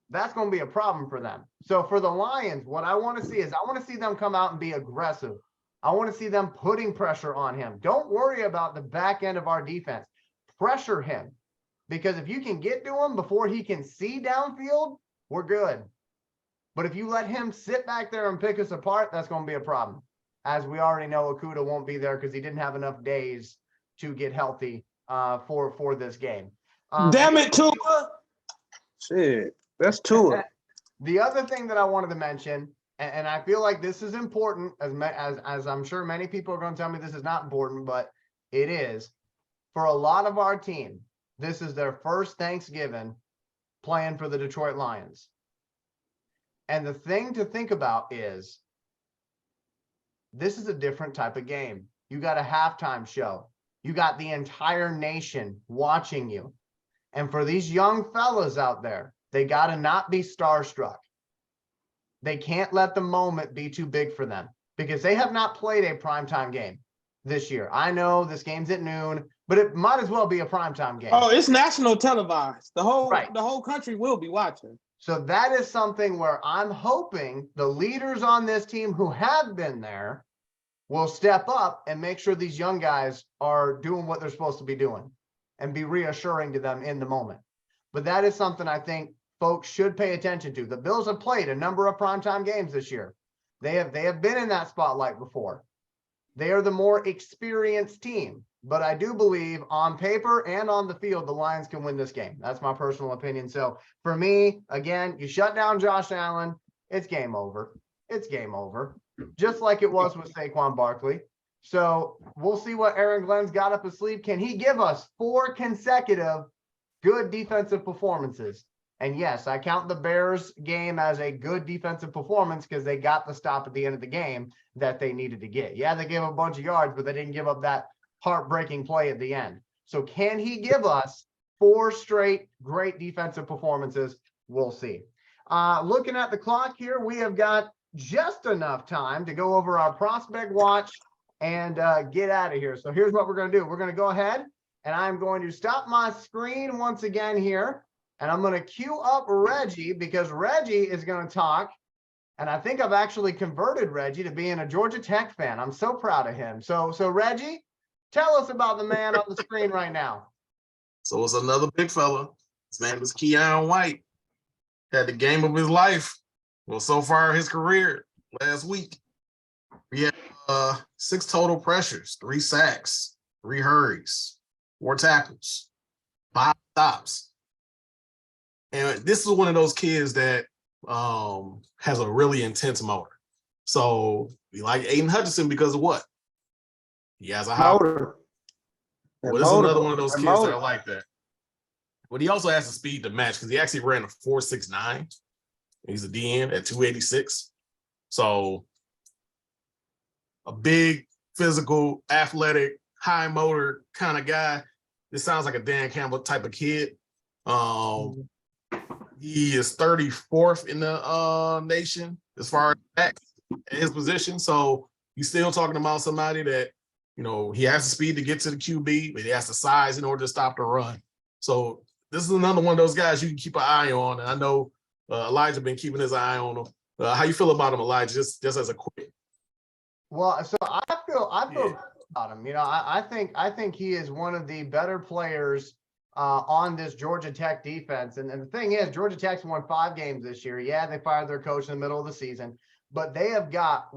that's going to be a problem for them. So for the Lions, what I want to see is I want to see them come out and be aggressive. I want to see them putting pressure on him. Don't worry about the back end of our defense. Pressure him. Because if you can get to him before he can see downfield, we're good. But if you let him sit back there and pick us apart, that's going to be a problem. As we already know, Okudah won't be there because he didn't have enough days to get healthy for this game. Damn it, Tua. Shit, that's Tua. The other thing that I wanted to mention, and I feel like this is important, as I'm sure many people are going to tell me this is not important, but it is. For a lot of our team, this is their first Thanksgiving playing for the Detroit Lions. And the thing to think about is this is a different type of game. You got a halftime show. You got the entire nation watching you. And for these young fellas out there, they got to not be starstruck. They can't let the moment be too big for them because they have not played a primetime game this year. I know this game's at noon, but it might as well be a primetime game. Oh, it's national televised. The whole country will be watching. So that is something where I'm hoping the leaders on this team who have been there will step up and make sure these young guys are doing what they're supposed to be doing and be reassuring to them in the moment. But that is something I think folks should pay attention to. The Bills have played a number of primetime games this year. They have been in that spotlight before. They are the more experienced team. but I do believe on paper and on the field, the Lions can win this game. That's my personal opinion. So for me, again, you shut down Josh Allen, it's game over. It's game over. Just like it was with Saquon Barkley. So we'll see what Aaron Glenn's got up his sleeve. Can he give us 4 consecutive good defensive performances? And yes, I count the Bears game as a good defensive performance because they got the stop at the end of the game that they needed to get. Yeah, they gave up a bunch of yards, but they didn't give up that heartbreaking play at the end. So can he give us 4 straight great defensive performances? We'll see. Looking at the clock here, we have got just enough time to go over our prospect watch and get out of here. So here's what we're going to do. We're going to go ahead and I'm going to stop my screen once again here. And I'm going to queue up Reggie because Reggie is going to talk. And I think I've actually converted Reggie to being a Georgia Tech fan. I'm so proud of him. So Reggie, tell us about the man on the screen right now. So it's another big fella. His name is Keon White. Had the game of his life. Well, so far his career last week. We had 6 total pressures, 3 sacks, 3 hurries, 4 tackles, 5 stops. And this is one of those kids that has a really intense motor. So we like Aiden Hutchinson because of what? He has a high motor. Well, this is another one of those kids that are like that. But he also has the speed to match because he actually ran a 4.69. He's a DN at 286. So a big, physical, athletic, high motor kind of guy. This sounds like a Dan Campbell type of kid. He is 34th in the nation as far as backs at his position. So you're still talking about somebody that, he has the speed to get to the QB, but he has the size in order to stop the run. So this is another one of those guys you can keep an eye on. And I know Elijah been keeping his eye on him. How you feel about him, Elijah? Just as a quick. Well, so I feel good about him. I think he is one of the better players on this Georgia Tech defense. And the thing is, Georgia Tech's won 5 games this year. Yeah, they fired their coach in the middle of the season, but they have got,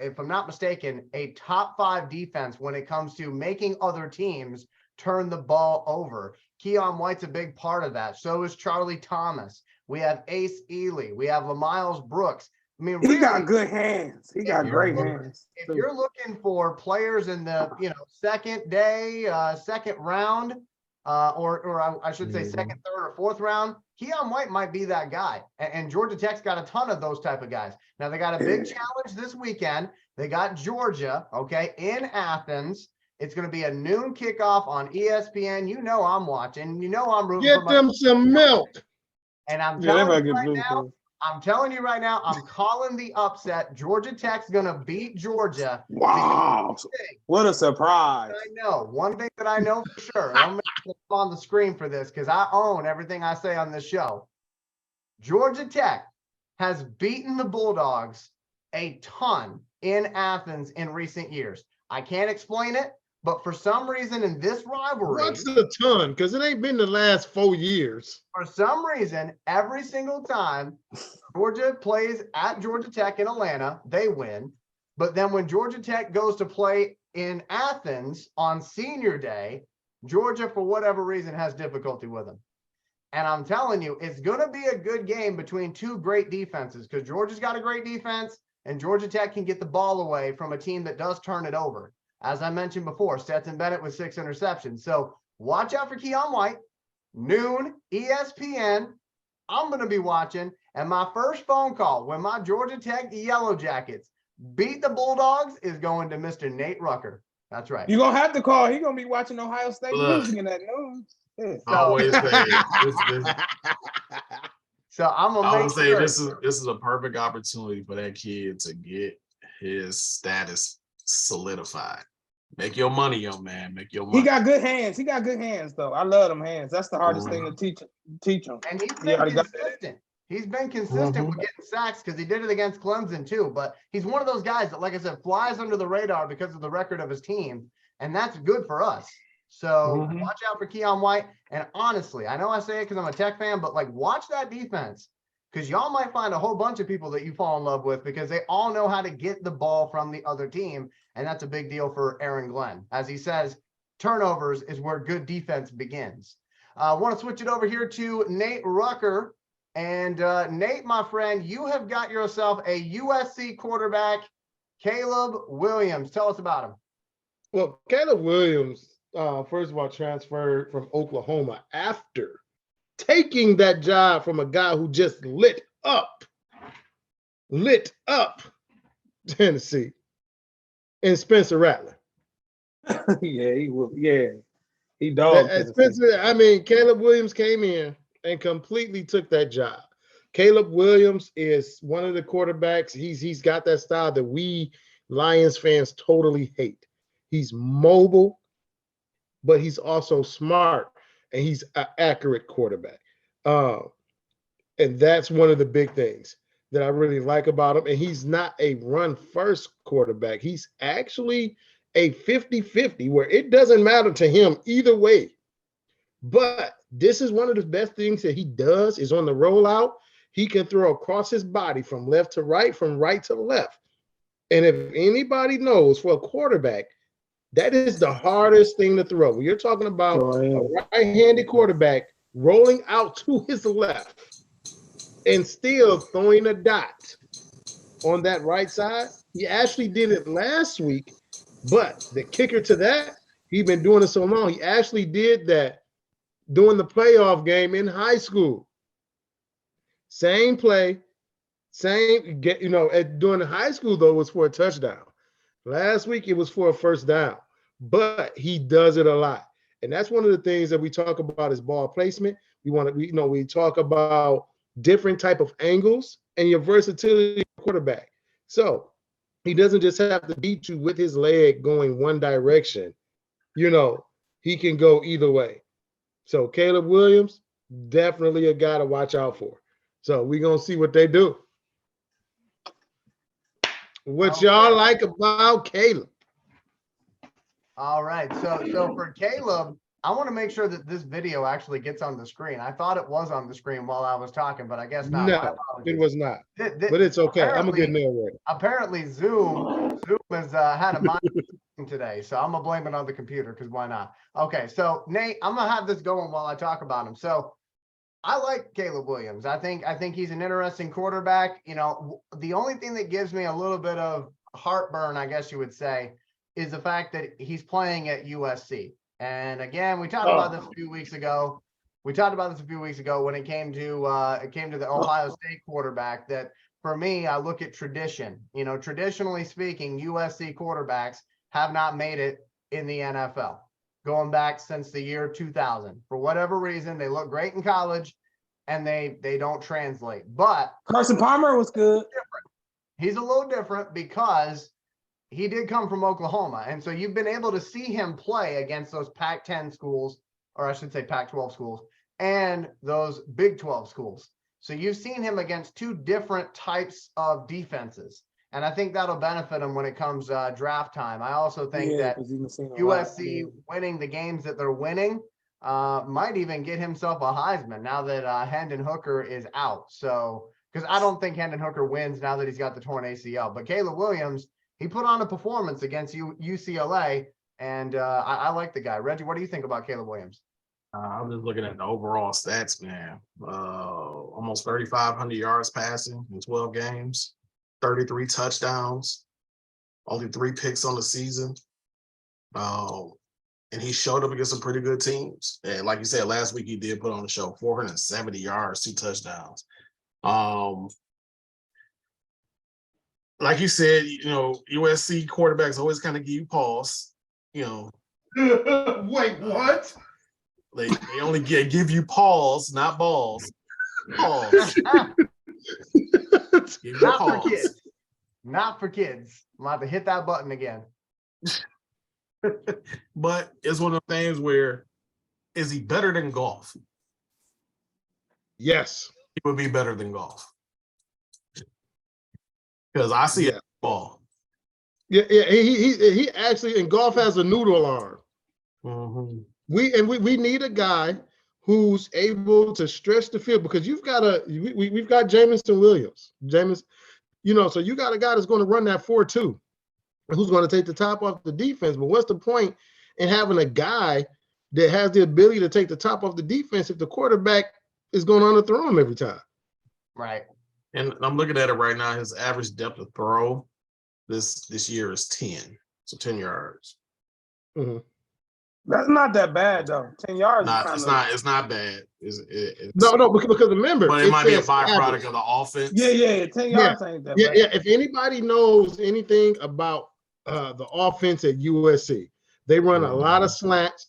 if I'm not mistaken, a top 5 defense when it comes to making other teams turn the ball over. Keon White's a big part of that. So is Charlie Thomas. We have Ace Ely. We have LaMiles Brooks. I mean, he got good hands. He got great hands. If you're looking for players in the second day, second round, or I should say second, third, or fourth round, Keon White might be that guy. And Georgia Tech's got a ton of those type of guys. Now they got a big challenge this weekend. They got Georgia, in Athens. It's going to be a noon kickoff on ESPN. I'm watching. I'm rooting for them some milk. And I'm telling you right now, I'm calling the upset. Georgia Tech's going to beat Georgia. Wow. What a surprise. I know. One thing that I know for sure, I'm going to put on the screen for this because I own everything I say on this show. Georgia Tech has beaten the Bulldogs a ton in Athens in recent years. I can't explain it, but for some reason in this rivalry. What's a ton? Because it ain't been the last 4 years. For some reason, every single time Georgia plays at Georgia Tech in Atlanta, they win. But then when Georgia Tech goes to play in Athens on senior day, Georgia, for whatever reason, has difficulty with them. And I'm telling you, it's going to be a good game between 2 great defenses because Georgia's got a great defense and Georgia Tech can get the ball away from a team that does turn it over. As I mentioned before, Stetson Bennett with 6 interceptions. So watch out for Keon White. Noon, ESPN. I'm going to be watching. And my first phone call when my Georgia Tech Yellow Jackets beat the Bulldogs is going to Mr. Nate Rucker. That's right. You're going to have to call. He's going to be watching Ohio State losing that noon. Yeah. Always say So I'm going to make sure. This is a perfect opportunity for that kid to get his status solidified. Make your money, young man. Make your money. He got good hands. He got good hands, though. I love them hands. That's the hardest thing to teach him. And he's been consistent. He's been consistent with getting sacks because he did it against Clemson too. But he's one of those guys that, like I said, flies under the radar because of the record of his team, and that's good for us. So watch out for Keon White. And honestly, I know I say it because I'm a Tech fan, but watch that defense because y'all might find a whole bunch of people that you fall in love with because they all know how to get the ball from the other team. And that's a big deal for Aaron Glenn. As he says, turnovers is where good defense begins. I want to switch it over here to Nate Rucker. And Nate, my friend, you have got yourself a USC quarterback, Caleb Williams. Tell us about him. Well, Caleb Williams, first of all, transferred from Oklahoma after taking that job from a guy who just lit up Tennessee, and Spencer Rattler. Yeah, he will. Yeah, he dogged Spencer, I mean, Caleb Williams came in and completely took that job. Caleb Williams is one of the quarterbacks. He's got that style that we Lions fans totally hate. He's mobile, but he's also smart, and he's an accurate quarterback. And that's one of the big things that I really like about him. And he's not a run-first quarterback. He's actually a 50-50, where it doesn't matter to him either way. But this is one of the best things that he does is on the rollout, he can throw across his body from left to right, from right to left. And if anybody knows, for a quarterback, that is the hardest thing to throw. When you're talking about a right-handed quarterback rolling out to his left and still throwing a dot on that right side, he actually did it last week. But the kicker to that, he's been doing it so long, he actually did that during the playoff game in high school. Same play, during the high school, though, it was for a touchdown. Last week, it was for a first down. But he does it a lot. And that's one of the things that we talk about is ball placement. We talk about different type of angles and your versatility quarterback. So he doesn't just have to beat you with his leg going one direction. He can go either way. So Caleb Williams, definitely a guy to watch out for. So we're going to see what they do. What y'all like about Caleb? All right. So for Caleb, I want to make sure that this video actually gets on the screen. I thought it was on the screen while I was talking, but I guess not. No, it was not. But it's okay. I'm a good narrator. Apparently, Zoom has had a mind today, so I'm gonna blame it on the computer because why not? Okay, so Nate, I'm gonna have this going while I talk about him. So I like Caleb Williams. I think he's an interesting quarterback. The only thing that gives me a little bit of heartburn, I guess you would say, is the fact that he's playing at USC. And again, we talked about this a few weeks ago. When it came to the Ohio State quarterback, that for me, I look at tradition. Traditionally speaking, USC quarterbacks have not made it in the NFL going back since the year 2000. For whatever reason, they look great in college and they don't translate. But Carson Palmer was good. He's a little different because he did come from Oklahoma. And so you've been able to see him play against those Pac-10 schools, or I should say Pac-12 schools, and those Big 12 schools. So you've seen him against two different types of defenses. And I think that'll benefit him when it comes draft time. I also think that USC winning the games that they're winning might even get himself a Heisman now that Hendon Hooker is out. So, because I don't think Hendon Hooker wins now that he's got the torn ACL. But Caleb Williams, he put on a performance against UCLA, and I like the guy. Reggie, what do you think about Caleb Williams? I'm just looking at the overall stats, man. Almost 3,500 yards passing in 12 games, 33 touchdowns, only 3 picks on the season. And he showed up against some pretty good teams. And like you said, last week he did put on the show, 470 yards, 2 touchdowns. Like you said, USC quarterbacks always kind of give you pause. Wait, what? They only give you pause, not balls. Pause. Not for kids. Not for kids. I'm about to hit that button again. But it's one of the things where, is he better than golf? Yes. He would be better than golf. Because I see it ball. Yeah. He actually, and golf has a noodle arm. Mm-hmm. We need a guy who's able to stretch the field, because we've got Jamison Williams. So you got a guy that's going to run that 4-2, who's going to take the top off the defense. But what's the point and having a guy that has the ability to take the top off the defense if the quarterback is going to underthrow him every time. Right. And I'm looking at it right now. His average depth of throw this year is 10, so 10 yards. Mm-hmm. That's not that bad though. 10 yards. It's not bad. No, because remember, but it might be a says byproduct average. of the offense. Yeah. 10 yards ain't that bad. Yeah. If anybody knows anything about the offense at USC, they run a lot of slants.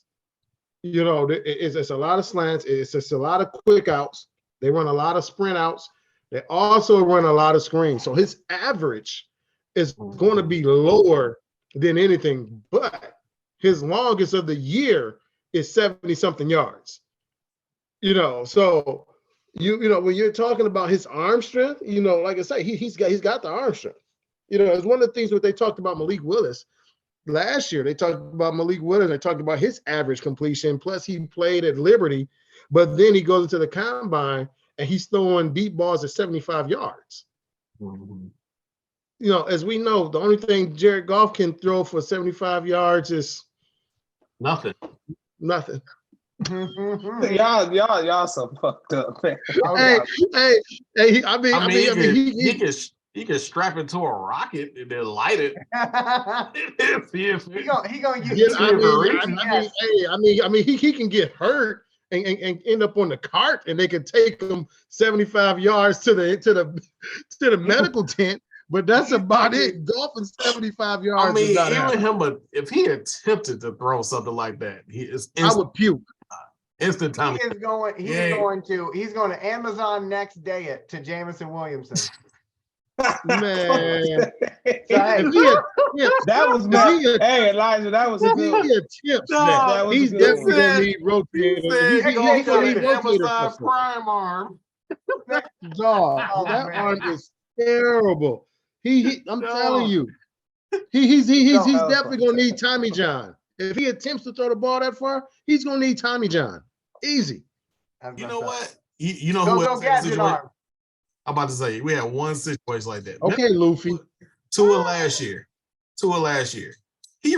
You know, it's a lot of slants. It's just a lot of quick outs. They run a lot of sprint outs. They also run a lot of screens. So his average is going to be lower than anything, but his longest of the year is 70-something yards. You know, so you know when you're talking about his arm strength, you know, like I say, he's got the arm strength. You know, it's one of the things that they talked about Malik Willis last year. They talked about Malik Willis. They talked about his average completion. Plus, he played at Liberty, but then he goes into the combine and he's throwing deep balls at 75 yards. Mm-hmm. You know, as we know, the only thing Jared Goff can throw for 75 yards is nothing. Y'all so fucked up, man. Hey, I mean, he can strap it to a rocket and then light it. he gonna use. He can get hurt and end up on the cart, and they can take him 75 yards to the medical tent. But that's about it. Golfing 75 yards. I mean, even him, if he attempted to throw something like that, I would puke. Instant time. He's going to Amazon next day it to Jamison Williamson. Man, that was good. Hey, Elijah, that was a good. He's definitely gonna need rotator. He's gonna need rotator prime arm. Dog, that arm is terrible. I'm telling you, he's definitely gonna need Tommy John. If he attempts to throw the ball that far, he's gonna need Tommy John. Easy. You know what? You know who else had a situation? I'm about to say we had one situation like that. Okay, Luffy. Tua last year. He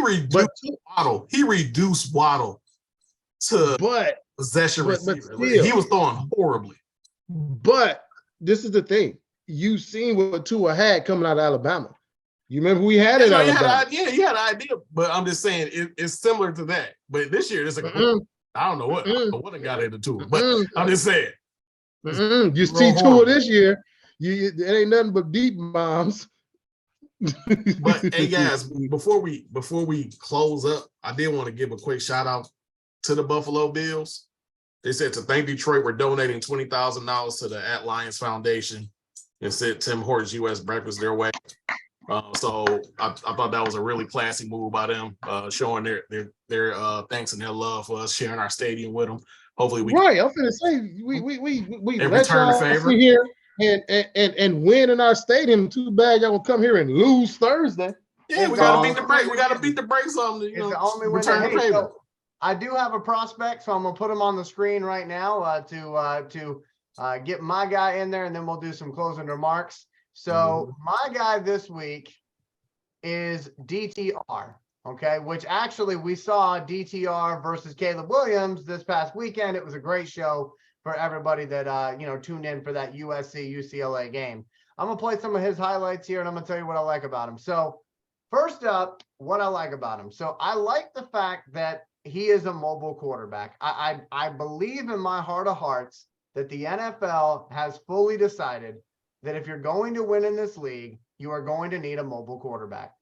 reduced Waddle to possession receiver. He was throwing horribly. But this is the thing. You seen what Tua had coming out of Alabama. You remember we had it. You had an idea, but I'm just saying it's similar to that. But this year, it's like I don't know what it got into Tua, but I'm just saying. You see Tua this year, it ain't nothing but deep bombs. But hey guys, before we close up, I did want to give a quick shout out to the Buffalo Bills. They said to thank Detroit, we're donating $20,000 to the Lions Foundation and sent Tim Hortons U.S. breakfast their way. So I thought that was a really classy move by them, showing their thanks and their love for us, sharing our stadium with them. Hopefully we I'm finna say we return the favor here and win in our stadium. Too bad y'all gonna come here and lose Thursday. Yeah, we gotta beat the break. We gotta beat the brakes on the the only return the favor. So I do have a prospect, so I'm gonna put him on the screen right now to get my guy in there, and then we'll do some closing remarks. So my guy this week is DTR, okay, which actually we saw DTR versus Caleb Williams this past weekend. It was a great show for everybody that, tuned in for that USC-UCLA game. I'm going to play some of his highlights here, and I'm going to tell you what I like about him. So first up, what I like about him. So I like the fact that he is a mobile quarterback. I believe in my heart of hearts that the NFL has fully decided that if you're going to win in this league, you are going to need a mobile quarterback.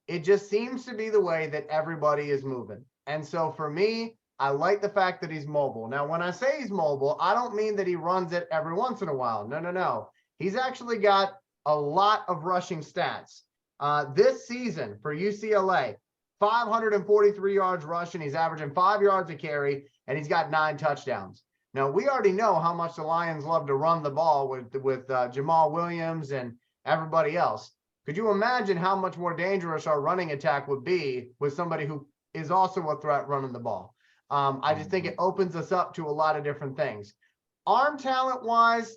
It just seems to be the way that everybody is moving. And so for me, I like the fact that he's mobile. Now, when I say he's mobile, I don't mean that he runs it every once in a while. No. He's actually got a lot of rushing stats. This season for UCLA, 543 yards rushing. He's averaging 5 yards a carry, and he's got 9 touchdowns. Now, we already know how much the Lions love to run the ball with Jamal Williams and everybody else. Could you imagine how much more dangerous our running attack would be with somebody who is also a threat running the ball? I just think it opens us up to a lot of different things. Arm talent-wise,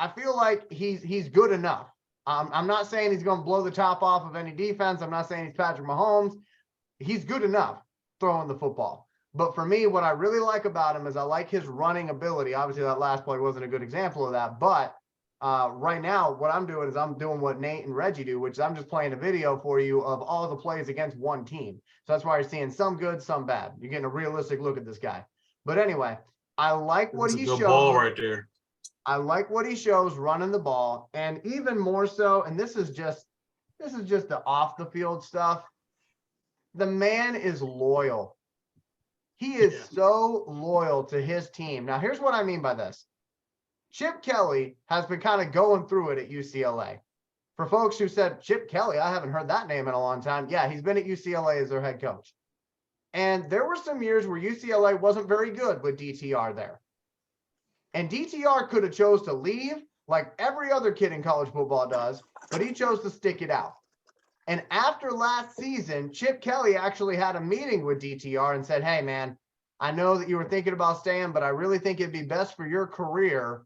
I feel like he's good enough. I'm not saying he's going to blow the top off of any defense. I'm not saying he's Patrick Mahomes. he's good enough throwing the football. But for me, what I really like about him is I like his running ability. Obviously, that last play wasn't a good example of that. But right now, what I'm doing is I'm doing what Nate and Reggie do, which is I'm just playing a video for you of all the plays against one team. So that's why you're seeing some good, some bad. You're getting a realistic look at this guy. But anyway, I like what he shows. Ball right there. I like what he shows running the ball, and even more so, and this is just the off the field stuff. The man is loyal. He is so loyal to his team. Now, here's what I mean by this. Chip Kelly has been kind of going through it at UCLA. For folks who said, Chip Kelly, I haven't heard that name in a long time. Yeah, he's been at UCLA as their head coach. And there were some years where UCLA wasn't very good with DTR there. And DTR could have chose to leave like every other kid in college football does, but he chose to stick it out. And after last season, Chip Kelly actually had a meeting with DTR and said, hey, man, I know that you were thinking about staying, but I really think it'd be best for your career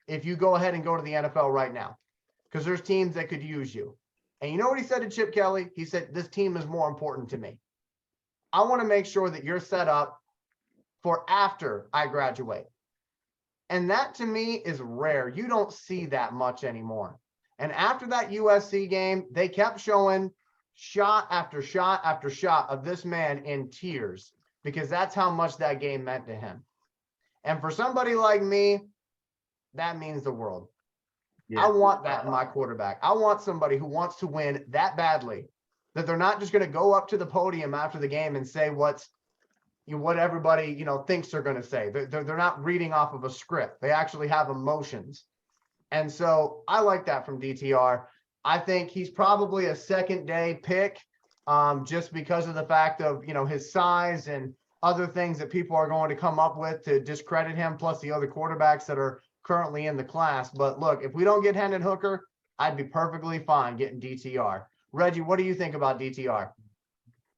if you go ahead and go to the NFL right now, because there's teams that could use you. And you know what he said to Chip Kelly? He said, this team is more important to me. I want to make sure that you're set up for after I graduate. And that to me is rare. You don't see that much anymore. And after that USC game, they kept showing shot after shot after shot of this man in tears, because that's how much that game meant to him. And for somebody like me, that means the world. Yeah. I want that in my quarterback. I want somebody who wants to win that badly, that they're not just going to go up to the podium after the game and say what everybody thinks they're going to say. They're not reading off of a script. They actually have emotions. And so I like that from DTR. I think he's probably a second day pick just because of the fact of, his size and other things that people are going to come up with to discredit him, plus the other quarterbacks that are currently in the class. But look, if we don't get Hendon Hooker, I'd be perfectly fine getting DTR. Reggie, what do you think about DTR?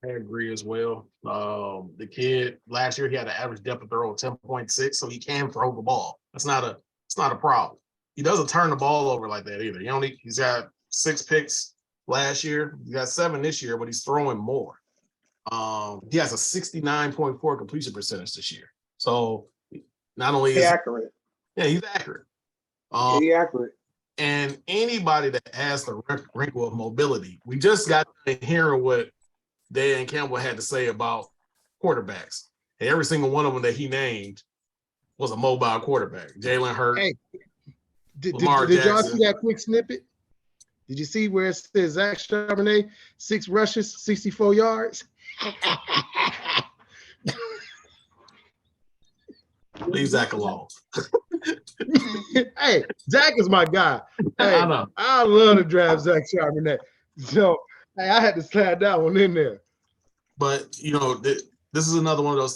I agree as well. The kid last year, he had an average depth of throw of 10.6, so he can throw the ball. It's not a problem. He doesn't turn the ball over like that either. He's got 6 picks last year. He got 7 this year, but he's throwing more. He has a 69.4 completion percentage this year. So not only is accurate. Yeah, he's accurate. He's accurate. And anybody that has the wrinkle of mobility, we just got to hear what Dan Campbell had to say about quarterbacks. And every single one of them that he named was a mobile quarterback. Jalen Hurts. Hey, did Lamar y'all see that quick snippet? Did you see where it says Zach Charbonnet, 6 rushes, 64 yards? Leave Zach alone. Hey, Zach is my guy. Hey, I know. I love to draft Zach Charbonnet. So, hey, I had to slide that one in there. But, this is another one of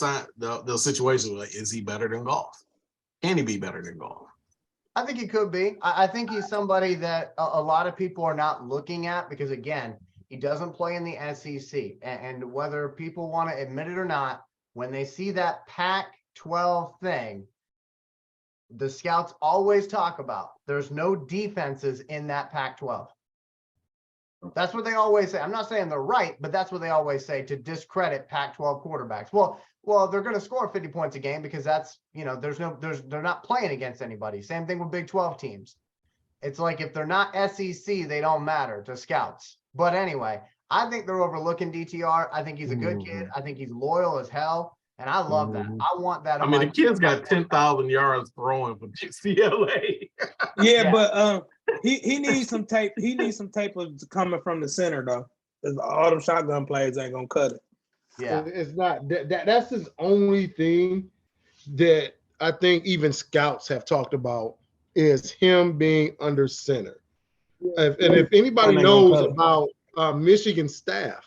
those situations where, is he better than Goff? Can he be better than Goff? I think he could be. I think he's somebody that a lot of people are not looking at because, again, he doesn't play in the SEC. And whether people want to admit it or not, when they see that Pac-12 thing, the scouts always talk about there's no defenses in that Pac-12. That's what they always say. I'm not saying they're right, but that's what they always say to discredit Pac-12 quarterbacks. Well, they're going to score 50 points a game because that's, they're not playing against anybody. Same thing with Big 12 teams. It's like if they're not SEC, they don't matter to scouts. But anyway, I think they're overlooking DTR. I think he's a good kid. I think he's loyal as hell. And I love that. I want that. The kid's got 10,000 yards throwing for UCLA. Yeah, but he needs some tape. He needs some tape of coming from the center though. Because all them shotgun plays ain't gonna cut it. Yeah, it's not. That's his only thing that I think even scouts have talked about is him being under center. If anybody knows about Michigan staff,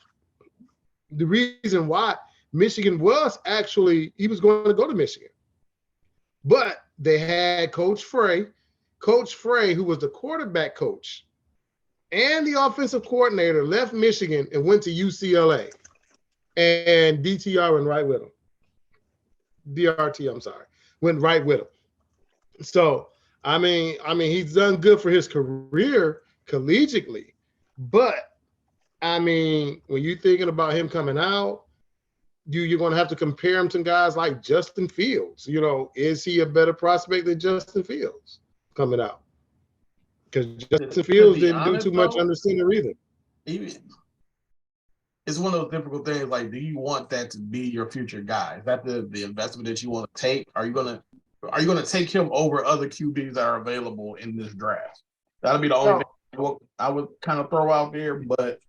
the reason why Michigan was actually, he was going to go to Michigan. But they had Coach Frey, who was the quarterback coach, and the offensive coordinator left Michigan and went to UCLA. And DTR went right with him. DRT, I'm sorry, went right with him. So, I mean, he's done good for his career collegiately, but I mean, when you're thinking about him coming out, you're going to have to compare him to guys like Justin Fields. You know, is he a better prospect than Justin Fields coming out? Because Justin Fields be didn't do honest, too much though, under center either. It's one of those difficult things. Like, do you want that to be your future guy? Is that the investment that you want to take? Are you gonna take him over other QBs that are available in this draft? That'll be the only thing I would kind of throw out there. But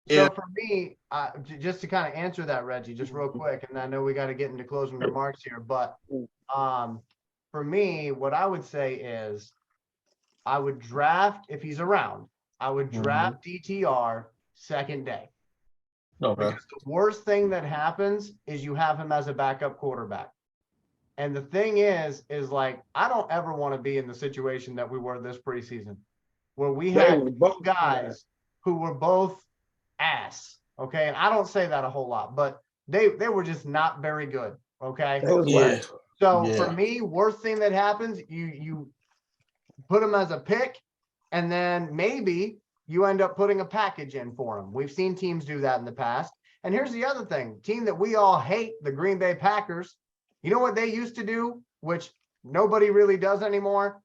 so for me, just to kind of answer that, Reggie, just real quick, and I know we got to get into closing remarks here, but for me, what I would say is I would draft, if he's around, I would draft DTR second day. Okay. Because the worst thing that happens is you have him as a backup quarterback. And the thing is like, I don't ever want to be in the situation that we were this preseason, where we had both guys who were both ass. Okay. And I don't say that a whole lot, but they were just not very good. Okay. Yeah. So for me, worst thing that happens, you put him as a pick, and then maybe you end up putting a package in for him. We've seen teams do that in the past. And here's the other thing, team that we all hate, the Green Bay Packers. You know what they used to do, which nobody really does anymore?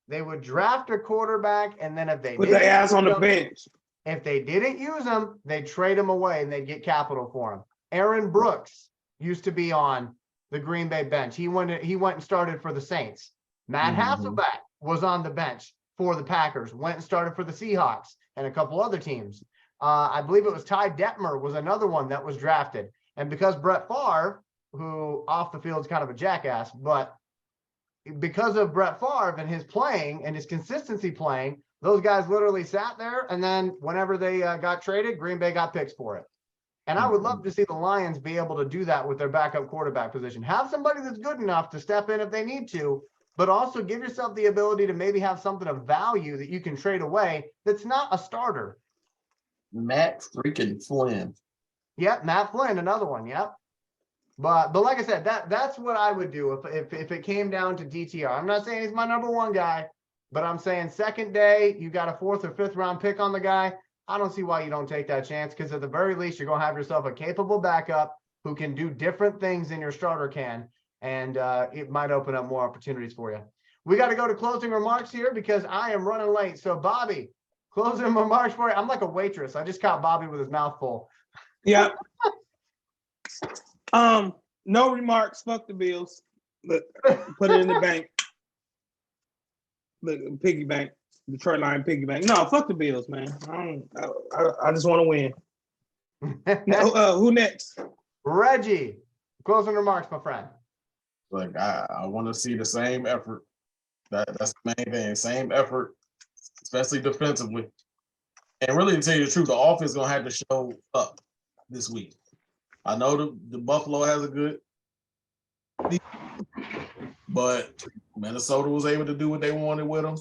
They would draft a quarterback, and then if they put their ass on the bench. If they didn't use him, they'd trade him away and they'd get capital for him. Aaron Brooks used to be on the Green Bay bench. He went and started for the Saints. Matt Hasselbeck was on the bench for the Packers, went and started for the Seahawks and a couple other teams. I believe it was Ty Detmer was another one that was drafted. And because Brett Favre, who off the field is kind of a jackass, but because of Brett Favre and his playing and his consistency playing, those guys literally sat there, and then whenever they got traded, Green Bay got picks for it. And I would love to see the Lions be able to do that with their backup quarterback position. Have somebody that's good enough to step in if they need to, but also give yourself the ability to maybe have something of value that you can trade away that's not a starter. Matt freaking Flynn. Yep, Matt Flynn, another one. Yep. But like I said, that's what I would do if it came down to DTR. I'm not saying he's my number one guy, but I'm saying second day, you got a 4th or 5th round pick on the guy. I don't see why you don't take that chance, because at the very least, you're going to have yourself a capable backup who can do different things than your starter can. And it might open up more opportunities for you. We got to go to closing remarks here because I am running late. So, Bobby, closing remarks for you. I'm like a waitress. I just caught Bobby with his mouth full. Yeah. No remarks. Fuck the Bills. Look, put it in the bank. Look, piggy bank. Detroit Lion piggy bank. No, fuck the Bills, man. I just want to win. Who next? Reggie, closing remarks, my friend. Like, I want to see the same effort. That's the main thing. Same effort, especially defensively. And really, to tell you the truth, the offense is going to have to show up this week. I know the Buffalo has a good, but Minnesota was able to do what they wanted with them.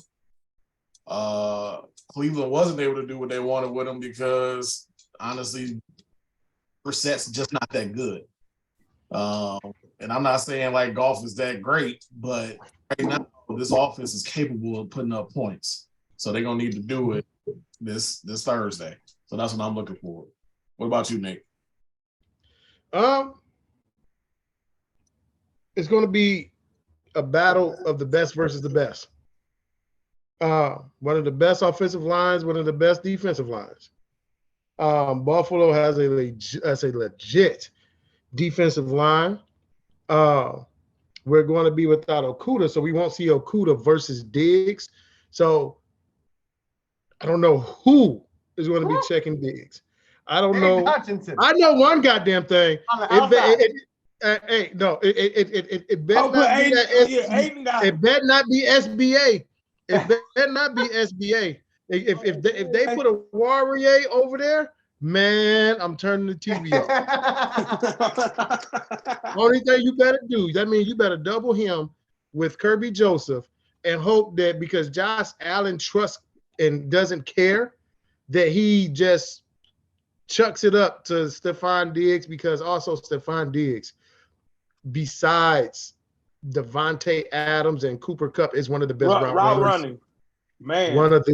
Cleveland wasn't able to do what they wanted with them because, honestly, Brissett's just not that good. And I'm not saying like golf is that great, but right now this offense is capable of putting up points. So they're gonna need to do it this Thursday. So that's what I'm looking for. What about you, Nick? It's going to be a battle of the best versus the best. One of the best offensive lines, one of the best defensive lines. Buffalo has a legit defensive line. We're going to be without Okudah, so we won't see Okudah versus Diggs. So I don't know who is going to be checking Diggs. I don't know. Hutchinson. I know one goddamn thing. It better not be that SBA. It better not be SBA. It better not be SBA. If they put a Warrior over there, man, I'm turning the TV off. Only thing you better do, that means you better double him with Kirby Joseph and hope that because Josh Allen trusts and doesn't care, that he just chucks it up to Stephon Diggs, because also Stephon Diggs, besides Devontae Adams and Cooper Kupp, is one of the best route runners. Running. Man. One of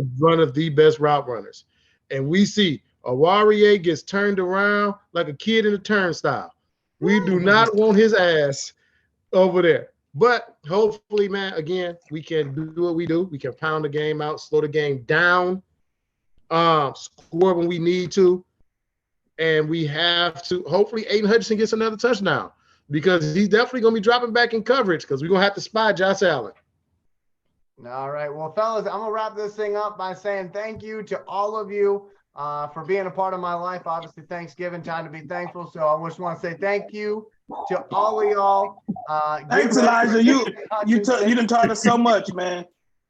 the best route runners. And we see Awarie gets turned around like a kid in a turnstile. We do not want his ass over there. But hopefully, man, again, we can do what we do. We can pound the game out, slow the game down, score when we need to. And we have to, hopefully, Aiden Hutchinson gets another touchdown because he's definitely going to be dropping back in coverage because we're going to have to spy Josh Allen. All right. Well, fellas, I'm going to wrap this thing up by saying thank you to all of you for being a part of my life. Obviously, Thanksgiving, time to be thankful. So I just want to say thank you to all of y'all. Thanks, Elijah. You done taught us so much, man.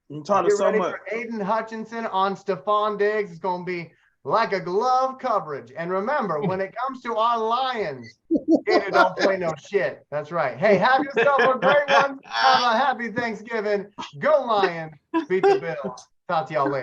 You taught us so much. For Aiden Hutchinson on Stephon Diggs. It's going to be like a glove coverage. And remember, when it comes to our Lions, Gator don't play no shit. That's right. Hey, have yourself a great one. Have a happy Thanksgiving. Go Lions. Beat the Bills. Talk to y'all later.